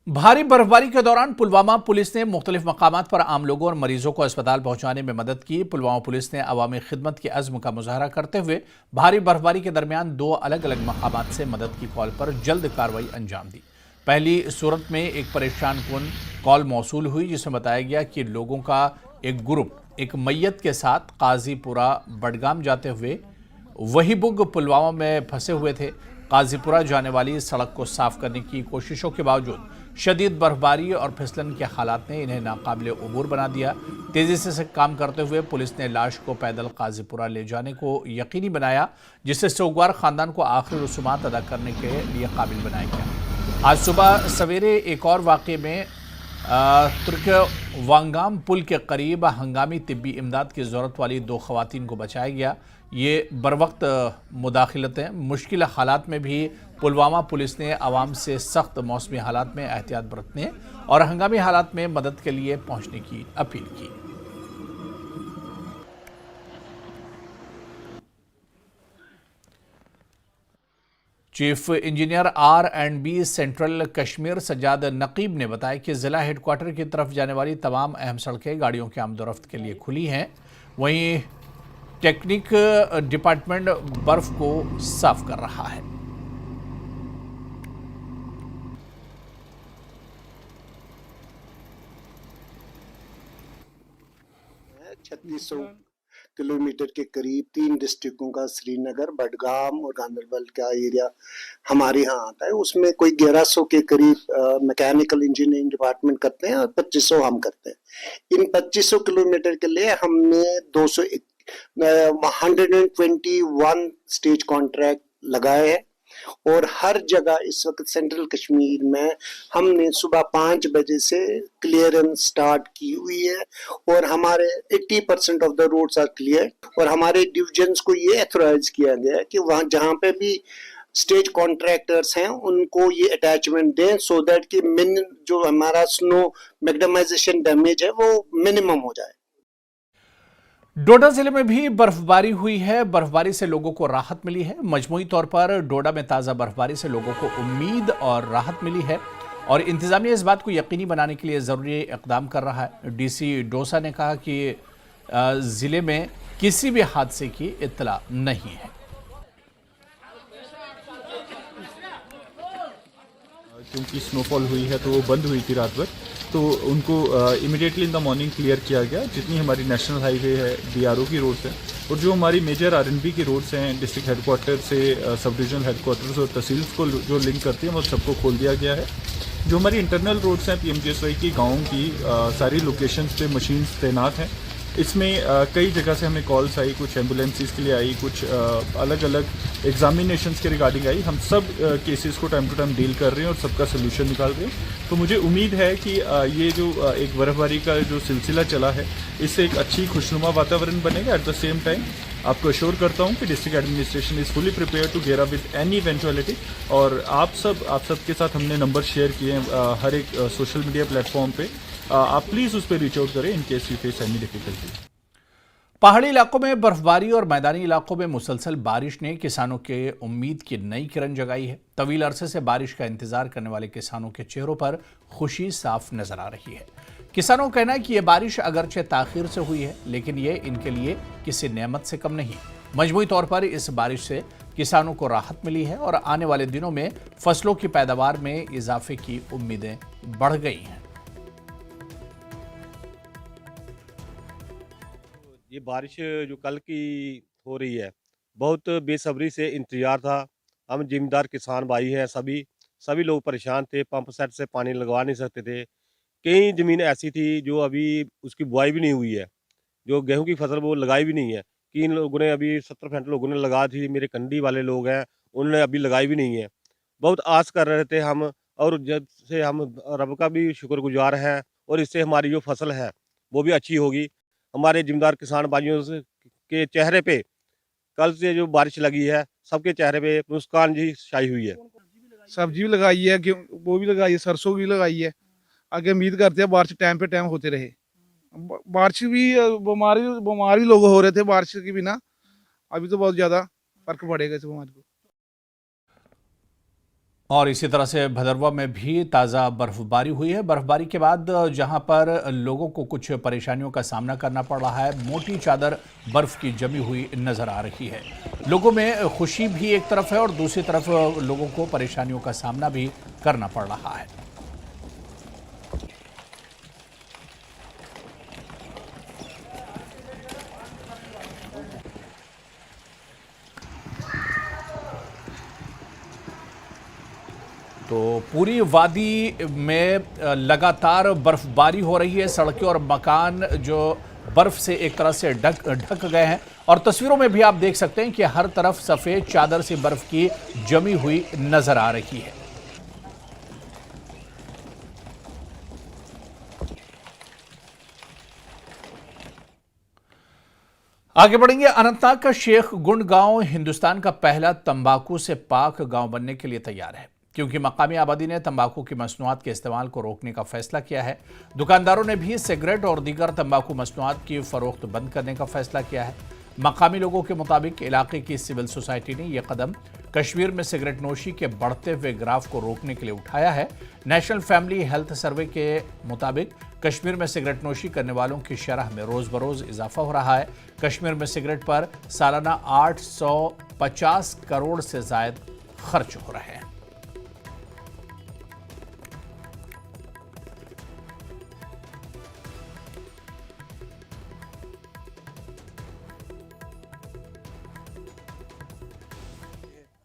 भारी बर्फबारी के दौरान पुलवामा पुलिस ने मुख्तलिफ मकामात पर आम लोगों और मरीजों को अस्पताल पहुंचाने में मदद की। पुलवामा पुलिस ने अवामी खिदमत के अज़्म का मुजाहरा करते हुए भारी बर्फबारी के दरमियान 2 अलग अलग मकामात से मदद की कॉल पर जल्द कार्रवाई अंजाम दी। पहली सूरत में एक परेशान कुन कॉल मौसूल हुई जिसमें बताया गया कि लोगों का एक ग्रुप एक मैयत के साथ काजीपुरा बडगाम जाते हुए वहीबुग पुलवामा में फंसे हुए थे। काजीपुरा जाने वाली सड़क को साफ करने की कोशिशों के बावजूद शदीद बर्फबारी और फिसलन के हालात ने इन्हें नाकाबिले उबूर बना दिया। तेजी से काम करते हुए पुलिस ने लाश को पैदल काजीपुरा ले जाने को यकीनी बनाया, जिससे सोगवार खानदान को आखिरी रसूमात अदा करने के लिए काबिल बनाया गया। आज सुबह सवेरे एक और वाक़े में तुर्क वांगाम पुल के करीब हंगामी तिब्बी इमदाद की ज़रूरत वाली 2 खवातीन को बचाया गया। ये बरवक्त मुदाखिलतें मुश्किल हालात में भी पुलवामा पुलिस ने आवाम से सख्त मौसमी हालात में एहतियात बरतने और हंगामी हालात में मदद के लिए पहुंचने की अपील की। Chief engineer R&B central Kashmir Sajjad Naqeeb ने बताया कि जिला हेडक्वार्टर की तरफ जाने वाली तमाम अहम सड़कें गाड़ियों के आमदोरफ्त के लिए खुली हैं। वहीं टेक्निक डिपार्टमेंट बर्फ को साफ कर रहा है। 3600 किलोमीटर के करीब 3 डिस्ट्रिक्टों का श्रीनगर, बडगाम और गांदरबल का एरिया हमारे यहाँ आता है। उसमें कोई 1100 के करीब मैकेनिकल इंजीनियरिंग डिपार्टमेंट करते हैं और 2500 हम करते हैं। इन 2500 किलोमीटर के लिए हमने 121 स्टेज कॉन्ट्रैक्ट लगाए हैं और हर जगह इस वक्त सेंट्रल कश्मीर में हमने सुबह 5 बजे से क्लियरेंस स्टार्ट की हुई है और हमारे 80% of the roads are clear और हमारे डिविजन्स को ये एथोराइज किया गया है कि वहाँ जहाँ पे भी स्टेज कॉन्ट्रैक्टर्स हैं उनको ये अटैचमेंट दें सो दैट कि जो हमारा स्नो मैग्नेटाइजेशन डैमेज है वो मिनिमम हो जाए। डोडा जिले में भी बर्फबारी हुई है। बर्फबारी से लोगों को राहत मिली है। मजमूई तौर पर डोडा में ताज़ा बर्फबारी से लोगों को उम्मीद और राहत मिली है और इंतजामिया इस बात को यकीनी बनाने के लिए ज़रूरी इक़दाम कर रहा है। डीसी डोसा ने कहा कि ज़िले में किसी भी हादसे की इत्तला नहीं है। क्योंकि स्नोफॉल हुई है तो वो बंद हुई थी रात भर, तो उनको immediately in the morning clear किया गया। जितनी हमारी नेशनल हाईवे है, BRO की रोड्स हैं और जो हमारी मेजर RNB की रोड्स हैं डिस्ट्रिक्ट हेडक्वार्टर से सब डिविजनल हेडक्वार्टर्स और तहसील्स को जो लिंक करती हैं वो सबको खोल दिया गया है। जो हमारी इंटरनल रोड्स हैं PMGSY की गाँव की सारी लोकेशंस पे मशीन्स तैनात हैं। इसमें कई जगह से हमें कॉल्स आई, कुछ एम्बुलेंसेस के लिए आई, कुछ अलग अलग एग्जामिनेशंस के रिगार्डिंग आई। हम सब केसेस को टाइम टू टाइम डील कर रहे हैं और सबका सोल्यूशन निकाल रहे हैं। तो मुझे उम्मीद है कि ये जो एक बर्फबारी का जो सिलसिला चला है इससे एक अच्छी खुशनुमा वातावरण बनेगा। एट द सेम टाइम आपको अश्योर करता हूँ कि district administration is fully prepare to gear up with any eventuality. और आप सब के साथ हमने नंबर शेयर किए हैं हर एक सोशल मीडिया प्लेटफॉर्म पे। आप प्लीज़ उस पर रीच आउट करें in case you face any difficulty. पहाड़ी इलाकों में बर्फबारी और मैदानी इलाकों में मुसलसल बारिश ने किसानों के उम्मीद की नई किरण जगाई है। तवील अरसे से बारिश का इंतजार करने वाले किसानों के चेहरों पर खुशी साफ नजर आ रही है। किसानों का कहना है कि यह बारिश अगरचे ताखिर से हुई है लेकिन ये इनके लिए किसी नेमत से कम नहीं। मजमूई तौर पर इस बारिश से किसानों को राहत मिली है और आने वाले दिनों में फसलों की पैदावार में इजाफे की उम्मीदें बढ़ गई हैं। ये बारिश जो कल की हो रही है बहुत बेसब्री से इंतजार था। हम जिम्मेदार किसान भाई हैं, सभी लोग परेशान थे। पंप सेट से पानी लगवा नहीं सकते थे। कई ज़मीन ऐसी थी जो अभी उसकी बुआई भी नहीं हुई है, जो गेहूं की फसल वो लगाई भी नहीं है। कि इन लोगों ने अभी 70% लोगों ने लगा थी। मेरे कंडी वाले लोग हैं उन्होंने अभी लगाई भी नहीं है। बहुत आस कर रहे थे हम और जब से हम रब का भी शुक्रगुजार हैं और इससे हमारी जो फसल है वो भी अच्छी होगी। हमारे जिम्मेदार किसान भाइयों के चेहरे पे कल से जो बारिश लगी है सबके चेहरे पे मुस्कान जी छाई हुई है। सब्जी भी लगाई है, वो भी लगाई है, सरसों भी लगाई है। आगे उम्मीद करते हैं बारिश टाइम पे टाइम होते रहे। बारिश भी बीमार भी लोग हो रहे थे बारिश के बिना। अभी तो बहुत ज़्यादा फर्क पड़ेगा इस बीमारी को। और इसी तरह से भदरवा में भी ताज़ा बर्फबारी हुई है। बर्फबारी के बाद जहां पर लोगों को कुछ परेशानियों का सामना करना पड़ रहा है, मोटी चादर बर्फ की जमी हुई नजर आ रही है। लोगों में खुशी भी एक तरफ है और दूसरी तरफ लोगों को परेशानियों का सामना भी करना पड़ रहा है। तो पूरी वादी में लगातार बर्फबारी हो रही है। सड़कें और मकान जो बर्फ से एक तरह से ढक गए हैं और तस्वीरों में भी आप देख सकते हैं कि हर तरफ सफेद चादर से बर्फ की जमी हुई नजर आ रही है। आगे बढ़ेंगे। अनंतनाग का शेख गुंड गांव हिंदुस्तान का पहला तंबाकू से पाक गांव बनने के लिए तैयार है, क्योंकि मकामी आबादी ने तंबाकू की मसनूआत के इस्तेमाल को रोकने का फैसला किया है। दुकानदारों ने भी सिगरेट और दीगर तंबाकू मसनूआत की फरोख्त बंद करने का फैसला किया है। मकामी लोगों के मुताबिक इलाके की सिविल सोसाइटी ने यह कदम कश्मीर में सिगरेट नोशी के बढ़ते हुए ग्राफ को रोकने के लिए उठाया है। नेशनल फैमिली हेल्थ सर्वे के मुताबिक कश्मीर में सिगरेट नोशी करने वालों की शरह में रोज बरोज इजाफा हो रहा है। कश्मीर में सिगरेट पर सालाना 850 करोड़ से ज्यादा खर्च हो रहे हैं।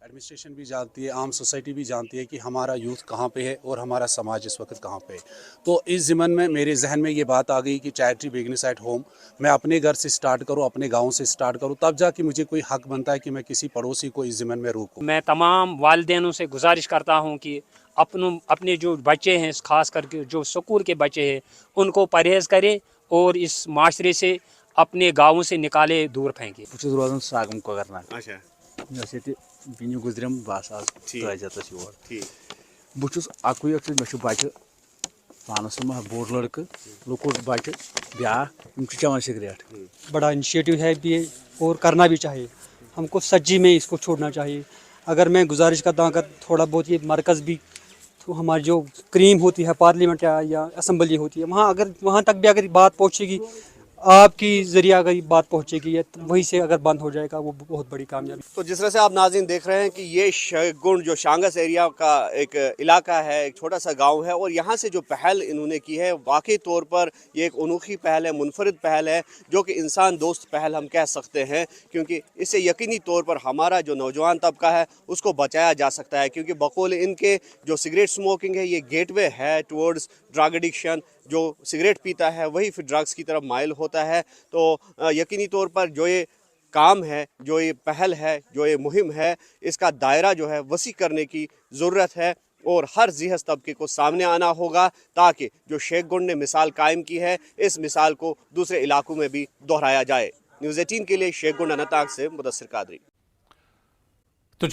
एडमिनिस्ट्रेशन भी जानती है, आम सोसाइटी भी जानती है कि हमारा यूथ कहाँ पे है और हमारा समाज इस वक्त कहाँ पे है। तो इस ज़िमन में मेरे जहन में ये बात आ गई कि चैरिटी बिगनिस एट होम, मैं अपने घर से स्टार्ट करूँ, अपने गांव से स्टार्ट करूँ, तब जाके मुझे कोई हक बनता है कि मैं किसी पड़ोसी को इस ज़िमन में रोकूँ। मैं तमाम वालिदैनों से गुजारिश करता हूँ कि अपने जो बच्चे हैं, खास करके जो स्कूल के बच्चे हैं, उनको परहेज़ करें और इस माशरे से अपने गाँवों से निकाले, दूर फेंके। रोजान सागम को करना अच्छा बिन गुजरम बस आज ठीक बहुत अकुई मे बच्चे पानस बोर लड़क लुकुट बच्चे ब्याह चवन सिगरेट। बड़ा इनिशिएटिव है भी और करना भी चाहिए, हमको सज्जी में इसको छोड़ना चाहिए। अगर मैं गुजारिश करता हूँ अगर थोड़ा बहुत ये मरकज़ भी, तो हमारी जो क्रीम होती है पार्लियामेंट या असम्बली होती है, वहाँ तक भी अगर बात पहुँचेगी, आपकी जरिया अगर बात पहुंचेगी या तो वहीं से अगर बंद हो जाएगा, वो बहुत बड़ी कामयाबी। तो जिस तरह से आप नाज़रीन देख रहे हैं कि ये शेखगुंड जो शांगस एरिया का एक इलाका है, एक छोटा सा गांव है, और यहाँ से जो पहल इन्होंने की है वाकई तौर पर ये एक अनोखी पहल है, मुनफरिद पहल है, जो कि इंसान दोस्त पहल हम कह सकते हैं, क्योंकि इससे यकीनी तौर पर हमारा जो नौजवान तबका है उसको बचाया जा सकता है। क्योंकि बकौल इनके जो सिगरेट स्मोकिंग है ये गेटवे है टुवर्ड्स ड्रग एडिक्शन। जो सिगरेट पीता है वही फिर ड्रग्स की तरफ माइल होता है। तो यकीनी तौर पर जो ये काम है, जो ये पहल है, जो ये मुहिम है, इसका दायरा जो है वसी करने की ज़रूरत है और हर ज़िहस तबके को सामने आना होगा, ताकि जो शेखगुंड ने मिसाल कायम की है इस मिसाल को दूसरे इलाकों में भी दोहराया जाए। न्यूज़ 18 के लिए शेखगुंड अनंतनाग से मुदस्सिर कादरी।